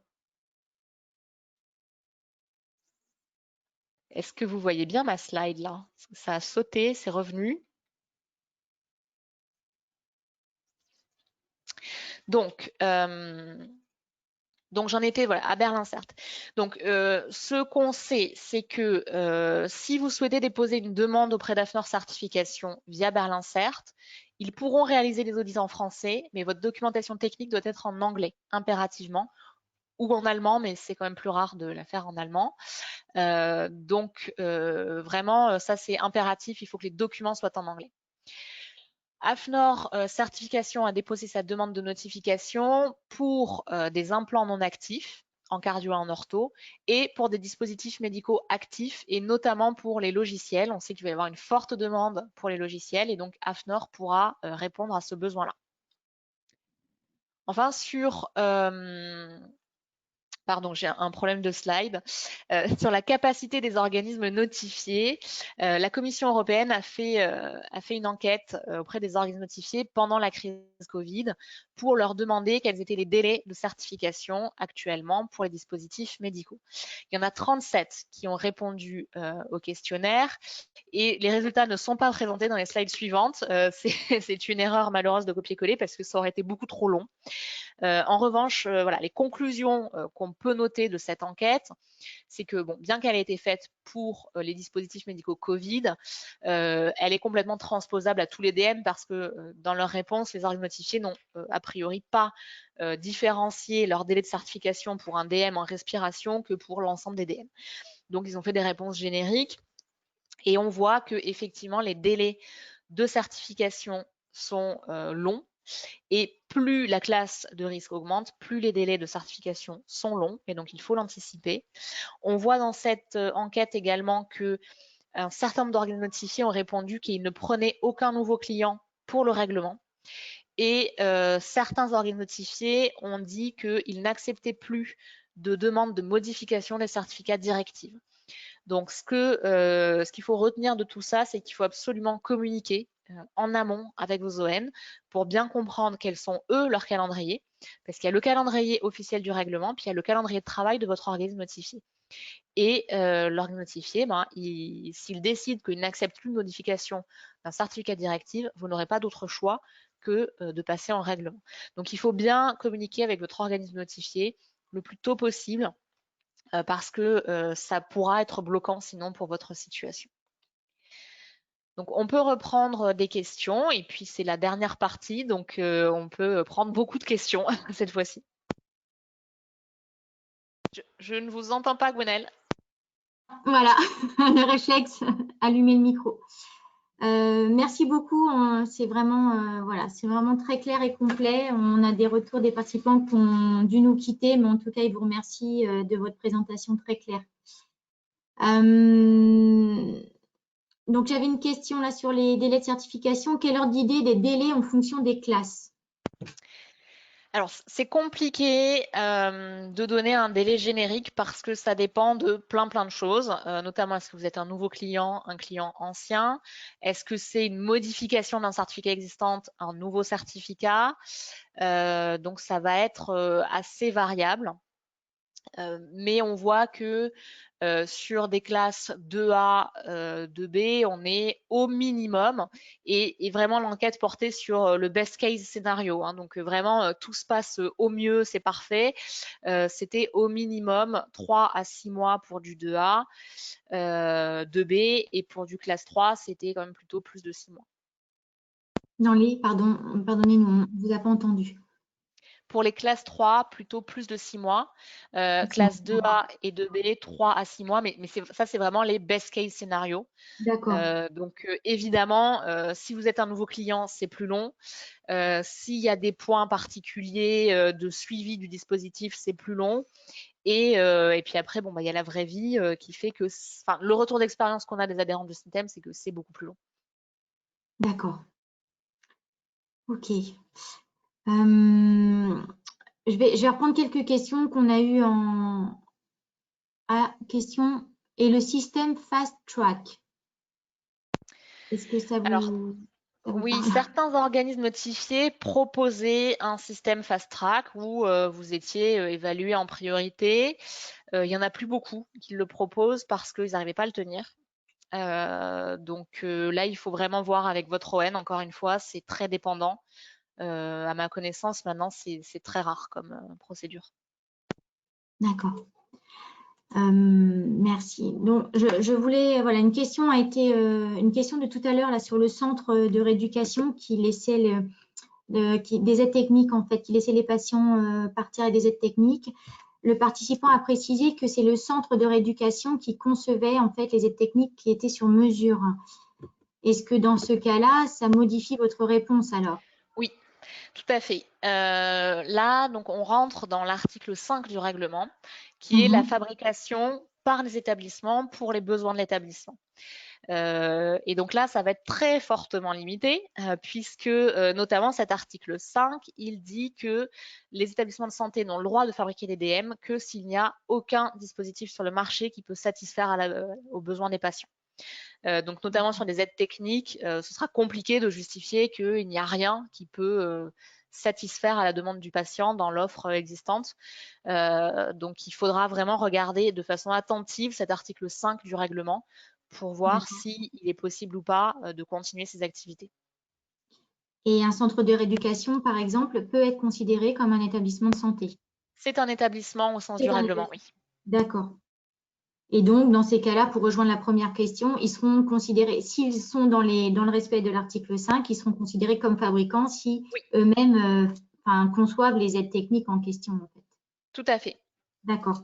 Est-ce que vous voyez bien ma slide là? Ça a sauté, c'est revenu. Donc j'en étais voilà, à Berlincert. Donc ce qu'on sait, c'est que si vous souhaitez déposer une demande auprès d'AFNOR Certification via Berlincert, ils pourront réaliser les audits en français, mais votre documentation technique doit être en anglais, impérativement, ou en allemand, mais c'est quand même plus rare de la faire en allemand. Vraiment, ça c'est impératif, il faut que les documents soient en anglais. AFNOR Certification a déposé sa demande de notification pour des implants non actifs en cardio et en ortho et pour des dispositifs médicaux actifs et notamment pour les logiciels. On sait qu'il va y avoir une forte demande pour les logiciels et donc AFNOR pourra répondre à ce besoin-là. Enfin, pardon, j'ai un problème de slide. Sur la capacité des organismes notifiés, la Commission européenne a fait une enquête auprès des organismes notifiés pendant la crise Covid pour leur demander quels étaient les délais de certification actuellement pour les dispositifs médicaux. Il y en a 37 qui ont répondu au questionnaire et les résultats ne sont pas présentés dans les slides suivantes. C'est une erreur malheureuse de copier-coller parce que ça aurait été beaucoup trop long. En revanche, voilà, les conclusions qu'on peut noter de cette enquête, c'est que bon, bien qu'elle ait été faite pour les dispositifs médicaux Covid, elle est complètement transposable à tous les DM parce que dans leur réponse, les organismes notifiés n'ont a priori pas différencié leur délai de certification pour un DM en respiration que pour l'ensemble des DM. Donc, ils ont fait des réponses génériques et on voit que effectivement les délais de certification sont longs. Et plus la classe de risque augmente, plus les délais de certification sont longs, et donc il faut l'anticiper. On voit dans cette enquête également que un certain nombre d'organismes notifiés ont répondu qu'ils ne prenaient aucun nouveau client pour le règlement. Et certains organismes notifiés ont dit qu'ils n'acceptaient plus de demandes de modification des certificats directifs. Donc, ce qu'il faut retenir de tout ça, c'est qu'il faut absolument communiquer en amont avec vos ON pour bien comprendre quels sont, eux, leurs calendriers, parce qu'il y a le calendrier officiel du règlement, puis il y a le calendrier de travail de votre organisme notifié. Et l'organisme notifié, s'il décide qu'il n'accepte plus de modification d'un certificat de directive, vous n'aurez pas d'autre choix que de passer en règlement. Donc, il faut bien communiquer avec votre organisme notifié le plus tôt possible parce que ça pourra être bloquant sinon pour votre situation. Donc, on peut reprendre des questions et puis c'est la dernière partie, donc on peut prendre beaucoup de questions cette fois-ci. Je ne vous entends pas, Gwenelle. Voilà, le réflexe, allumer le micro. Merci beaucoup, c'est vraiment, voilà, c'est vraiment très clair et complet. On a des retours des participants qui ont dû nous quitter, mais en tout cas, ils vous remercient de votre présentation très claire. Donc, j'avais une question là sur les délais de certification. Quelle ordre d'idée des délais en fonction des classes? Alors, c'est compliqué de donner un délai générique parce que ça dépend de plein de choses, notamment est-ce que vous êtes un nouveau client, un client ancien, est-ce que c'est une modification d'un certificat existant, un nouveau certificat, donc ça va être assez variable. Mais on voit que sur des classes 2A, 2B, on est au minimum et vraiment l'enquête portait sur le best case scénario. Hein, donc vraiment tout se passe au mieux, c'est parfait. C'était au minimum 3 à 6 mois pour du 2A, 2B et pour du classe 3, c'était quand même plutôt plus de 6 mois. Pardonnez-nous, on ne vous a pas entendu. Pour les classes 3, plutôt plus de 6 mois. Classe 2A et 2B, 3 à 6 mois. Mais ça, c'est vraiment les best case scénarios. D'accord. Donc, évidemment, si vous êtes un nouveau client, c'est plus long. S'il y a des points particuliers de suivi du dispositif, c'est plus long. Et puis après, bon, il y a la vraie vie qui fait que le retour d'expérience qu'on a des adhérents de Synthem, c'est que c'est beaucoup plus long. D'accord. OK. Je vais reprendre quelques questions qu'on a eues en question. Et le système Fast Track, est-ce que ça vous, Alors, ça vous oui, parle? certains organismes notifiés proposaient un système fast track où vous étiez évalué en priorité. Il n'y en a plus beaucoup qui le proposent parce qu'ils n'arrivaient pas à le tenir. Donc là, il faut vraiment voir avec votre ON. Encore une fois, c'est très dépendant. À ma connaissance, maintenant, c'est très rare comme procédure. D'accord. Merci. Donc, je voulais, voilà, une question a été, une question de tout à l'heure là sur le centre de rééducation qui laissait des aides techniques en fait, qui laissait les patients partir avec des aides techniques. Le participant a précisé que c'est le centre de rééducation qui concevait en fait les aides techniques qui étaient sur mesure. Est-ce que dans ce cas-là, ça modifie votre réponse alors? Oui, tout à fait. Là, donc, on rentre dans l'article 5 du règlement, qui est la fabrication par les établissements pour les besoins de l'établissement. Et donc là, ça va être très fortement limité, puisque notamment cet article 5, il dit que les établissements de santé n'ont le droit de fabriquer des DM que s'il n'y a aucun dispositif sur le marché qui peut satisfaire aux besoins des patients. Donc notamment sur des aides techniques, ce sera compliqué de justifier qu'il n'y a rien qui peut satisfaire à la demande du patient dans l'offre existante. Donc il faudra vraiment regarder de façon attentive cet article 5 du règlement pour voir s'il est possible ou pas de continuer ces activités. Et un centre de rééducation, par exemple, peut être considéré comme un établissement de santé? C'est un établissement au sens du règlement, oui. D'accord. Et donc, dans ces cas-là, pour rejoindre la première question, ils seront considérés, s'ils sont dans le respect de l'article 5, ils seront considérés comme fabricants si eux-mêmes conçoivent les aides techniques en question. En fait. Tout à fait. D'accord.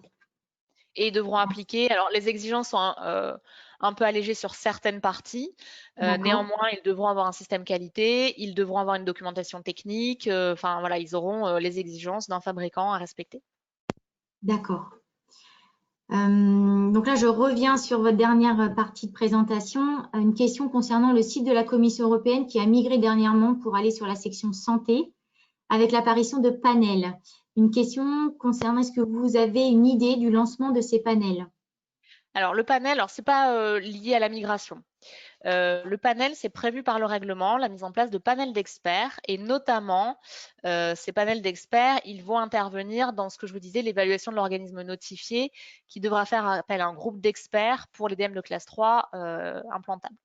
Et ils devront appliquer. Alors, les exigences sont un peu allégées sur certaines parties. Néanmoins, ils devront avoir un système qualité, ils devront avoir une documentation technique. Enfin, voilà, ils auront les exigences d'un fabricant à respecter. D'accord. Donc là, je reviens sur votre dernière partie de présentation. Une question concernant le site de la Commission européenne qui a migré dernièrement pour aller sur la section santé avec l'apparition de panels. Une question concernant est-ce que vous avez une idée du lancement de ces panels? Alors le panel, alors c'est pas lié à la migration. Le panel, c'est prévu par le règlement, la mise en place de panels d'experts et notamment ces panels d'experts, ils vont intervenir dans ce que je vous disais, l'évaluation de l'organisme notifié qui devra faire appel à un groupe d'experts pour les DM de classe 3 implantables.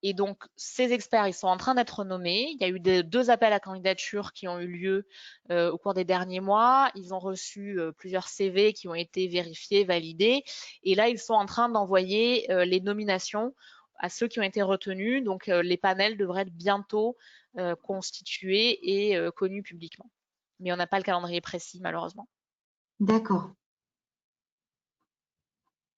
Et donc, ces experts, ils sont en train d'être nommés. Il y a eu deux appels à candidature qui ont eu lieu au cours des derniers mois. Ils ont reçu plusieurs CV qui ont été vérifiés, validés. Et là, ils sont en train d'envoyer les nominations à ceux qui ont été retenus. Donc, les panels devraient être bientôt constitués et connus publiquement. Mais on n'a pas le calendrier précis, malheureusement. D'accord.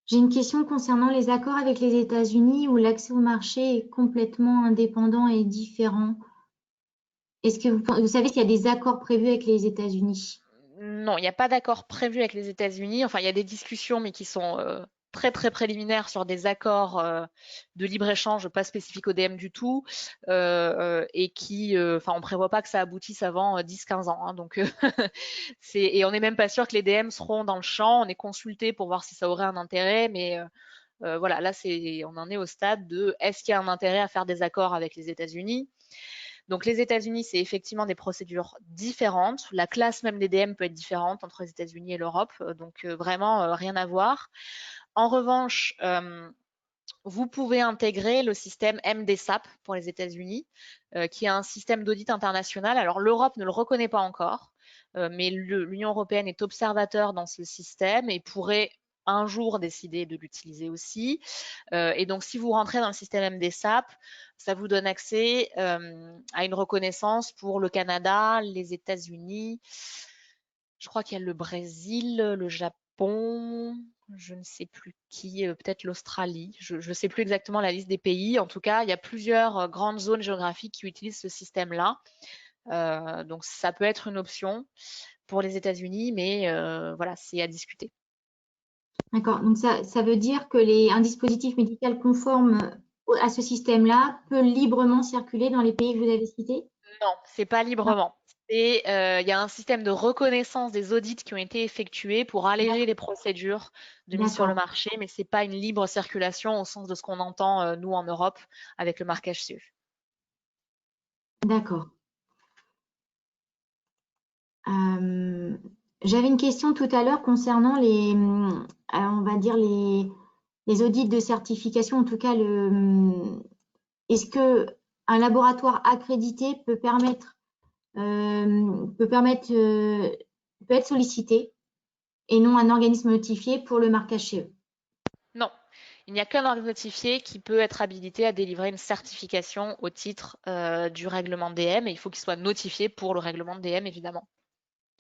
J'ai une question concernant les accords avec les États-Unis où l'accès au marché est complètement indépendant et différent. Est-ce que vous savez s'il y a des accords prévus avec les États-Unis? Non, il n'y a pas d'accord prévu avec les États-Unis. Enfin, il y a des discussions, mais qui sont très très préliminaires sur des accords de libre-échange pas spécifiques au DM du tout, et qui, enfin, on prévoit pas que ça aboutisse avant 10-15 ans. Hein, donc, et on n'est même pas sûr que les DM seront dans le champ. On est consulté pour voir si ça aurait un intérêt, mais voilà, là, on en est au stade de est-ce qu'il y a un intérêt à faire des accords avec les États-Unis? Donc les États-Unis, c'est effectivement des procédures différentes. La classe même des DM peut être différente entre les États-Unis et l'Europe, donc vraiment rien à voir. En revanche, vous pouvez intégrer le système MDSAP pour les États-Unis, qui est un système d'audit international. Alors l'Europe ne le reconnaît pas encore, mais l'Union européenne est observateur dans ce système et pourrait un jour décider de l'utiliser aussi. Et donc, si vous rentrez dans le système MDSAP, ça vous donne accès à une reconnaissance pour le Canada, les États-Unis, je crois qu'il y a le Brésil, le Japon, je ne sais plus qui, peut-être l'Australie. Je ne sais plus exactement la liste des pays. En tout cas, il y a plusieurs grandes zones géographiques qui utilisent ce système-là. Donc, ça peut être une option pour les États-Unis, mais voilà, c'est à discuter. D'accord. Donc ça veut dire que un dispositif médical conforme à ce système-là peut librement circuler dans les pays que vous avez cités? Non, c'est pas librement. Il y a un système de reconnaissance des audits qui ont été effectués pour alléger les procédures de mise sur le D'accord. marché, mais c'est pas une libre circulation au sens de ce qu'on entend nous en Europe avec le marquage CE. D'accord. J'avais une question tout à l'heure concernant on va dire les audits de certification, en tout cas est-ce que un laboratoire accrédité peut être sollicité et non un organisme notifié pour le marquage CE? Non, il n'y a qu'un organisme notifié qui peut être habilité à délivrer une certification au titre du règlement DM et il faut qu'il soit notifié pour le règlement de DM évidemment.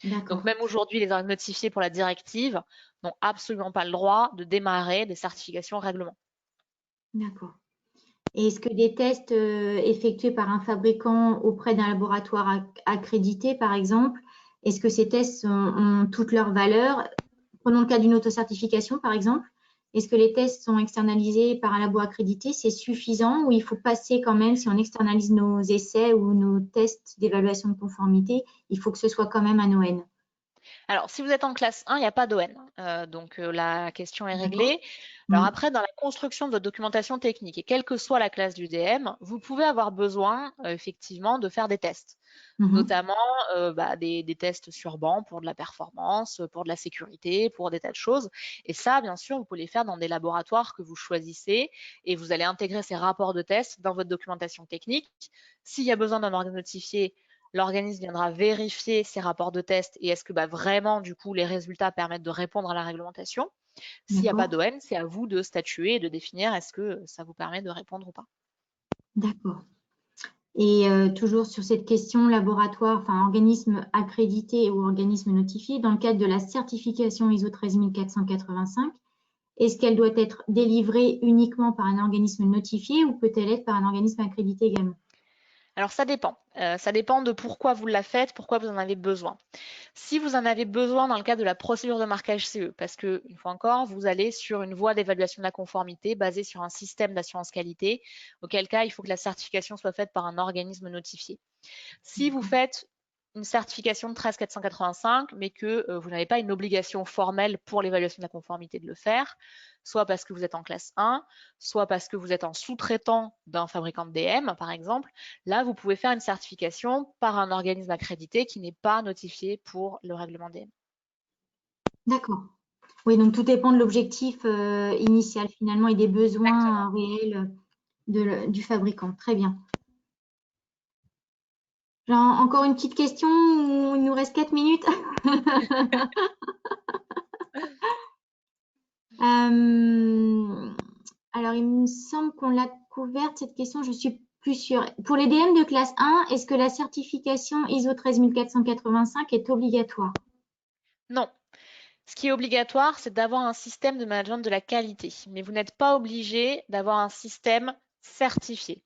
Donc D'accord. même aujourd'hui, les organismes notifiés pour la directive n'ont absolument pas le droit de démarrer des certifications règlement. D'accord. Et est-ce que des tests effectués par un fabricant auprès d'un laboratoire accrédité, par exemple, est-ce que ces tests ont toute leur valeur? Prenons le cas d'une autocertification, par exemple. Est-ce que les tests sont externalisés par un labo accrédité? C'est suffisant ou il faut passer quand même, si on externalise nos essais ou nos tests d'évaluation de conformité, il faut que ce soit quand même un ON? Alors, si vous êtes en classe 1, il n'y a pas d'ON, donc la question est D'accord. réglée. Alors après, dans la construction de votre documentation technique, et quelle que soit la classe du DM, vous pouvez avoir besoin effectivement de faire des tests, notamment des tests sur banc pour de la performance, pour de la sécurité, pour des tas de choses. Et ça, bien sûr, vous pouvez les faire dans des laboratoires que vous choisissez et vous allez intégrer ces rapports de tests dans votre documentation technique. S'il y a besoin d'un organe notifié, l'organisme viendra vérifier ces rapports de test et est-ce que vraiment, du coup, les résultats permettent de répondre à la réglementation. S'il n'y a pas D'accord. d'ON, c'est à vous de statuer et de définir est-ce que ça vous permet de répondre ou pas. D'accord. Et toujours sur cette question laboratoire, enfin organisme accrédité ou organisme notifié, dans le cadre de la certification ISO 13485, est-ce qu'elle doit être délivrée uniquement par un organisme notifié ou peut-elle être par un organisme accrédité également? Alors ça dépend. Ça dépend de pourquoi vous la faites, pourquoi vous en avez besoin. Si vous en avez besoin dans le cadre de la procédure de marquage CE, parce que, une fois encore, vous allez sur une voie d'évaluation de la conformité basée sur un système d'assurance qualité, auquel cas il faut que la certification soit faite par un organisme notifié. Si vous faites une certification de 13485, mais que vous n'avez pas une obligation formelle pour l'évaluation de la conformité de le faire, soit parce que vous êtes en classe 1, soit parce que vous êtes en sous-traitant d'un fabricant de DM, par exemple. Là, vous pouvez faire une certification par un organisme accrédité qui n'est pas notifié pour le règlement DM. D'accord. Oui, donc tout dépend de l'objectif initial finalement et des besoins réels du fabricant. Très bien. Encore une petite question, il nous reste 4 minutes. Alors, il me semble qu'on l'a couverte, cette question, je suis plus sûre. Pour les DM de classe 1, est-ce que la certification ISO 13485 est obligatoire? Non. Ce qui est obligatoire, c'est d'avoir un système de management de la qualité, mais vous n'êtes pas obligé d'avoir un système certifié.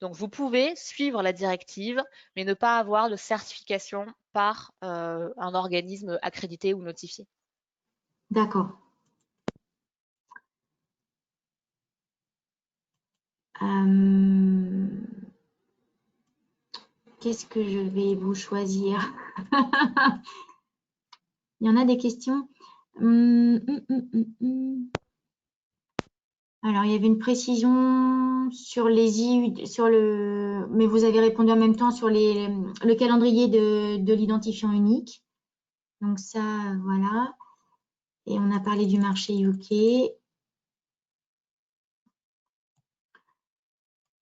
Donc, vous pouvez suivre la directive, mais ne pas avoir de certification par un organisme accrédité ou notifié. D'accord. Qu'est-ce que je vais vous choisir? Il y en a des questions. Alors, il y avait une précision sur les IU, mais vous avez répondu en même temps sur le calendrier de l'identifiant unique. Donc ça, voilà. Et on a parlé du marché UK.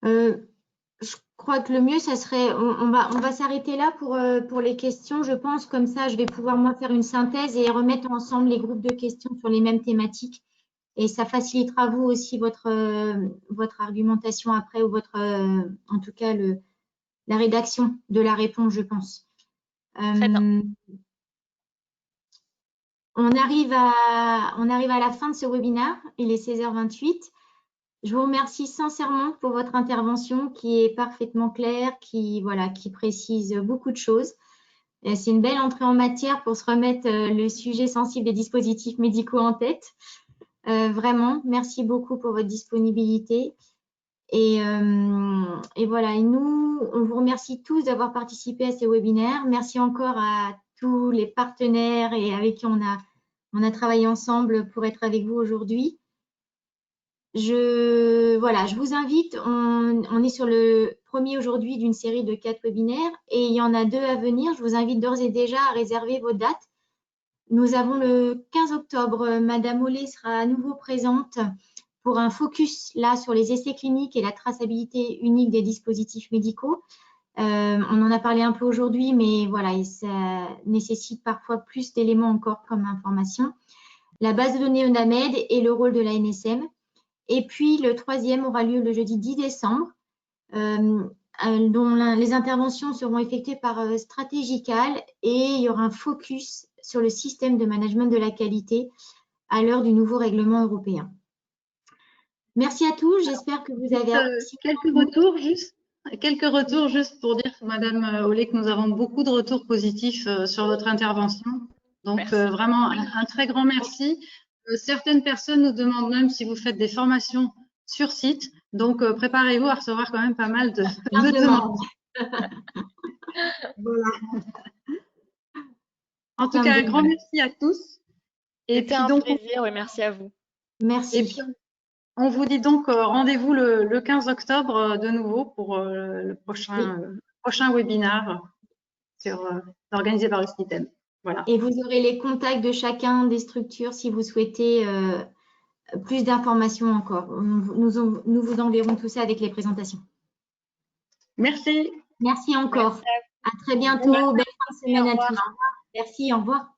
Je crois que le mieux, ça serait, on va s'arrêter là pour les questions, je pense. Comme ça, je vais pouvoir moi faire une synthèse et remettre ensemble les groupes de questions sur les mêmes thématiques. Et ça facilitera vous aussi votre argumentation après ou en tout cas, la rédaction de la réponse, je pense. Très bien. On arrive à la fin de ce webinaire. Il est 16h28. Je vous remercie sincèrement pour votre intervention qui est parfaitement claire, qui précise beaucoup de choses. C'est une belle entrée en matière pour se remettre le sujet sensible des dispositifs médicaux en tête. Vraiment, merci beaucoup pour votre disponibilité. Et voilà, et nous, on vous remercie tous d'avoir participé à ce webinaire. Merci encore à tous les partenaires et avec qui on a travaillé ensemble pour être avec vous aujourd'hui. Je vous invite, on est sur le premier aujourd'hui d'une série de 4 webinaires et il y en a 2 à venir. Je vous invite d'ores et déjà à réserver vos dates. Nous avons le 15 octobre, Madame Ollet sera à nouveau présente pour un focus là sur les essais cliniques et la traçabilité unique des dispositifs médicaux. On en a parlé un peu aujourd'hui, mais voilà, et ça nécessite parfois plus d'éléments encore comme information. La base de données EUNAMED et le rôle de la NSM. Et puis, le troisième aura lieu le jeudi 10 décembre, dont les interventions seront effectuées par Stratégical et il y aura un focus sur le système de management de la qualité à l'heure du nouveau règlement européen. Merci à tous. J'espère que vous avez apprécié. Quelques retours juste pour dire, Madame Ollet, que nous avons beaucoup de retours positifs sur votre intervention. Donc, vraiment, un très grand merci. Certaines personnes nous demandent même si vous faites des formations sur site. Donc, préparez-vous à recevoir quand même pas mal de demandes. Voilà. En tout cas, un grand merci à tous. C'était un plaisir, oui, merci à vous. Merci. Et puis, on vous dit donc rendez-vous le 15 octobre de nouveau pour le prochain webinaire organisé par le SNITEM. Voilà. Et vous aurez les contacts de chacun des structures si vous souhaitez plus d'informations encore. Nous vous enverrons tout ça avec les présentations. Merci. Merci encore. À très bientôt. Belle fin de semaine à tous. Merci, au revoir.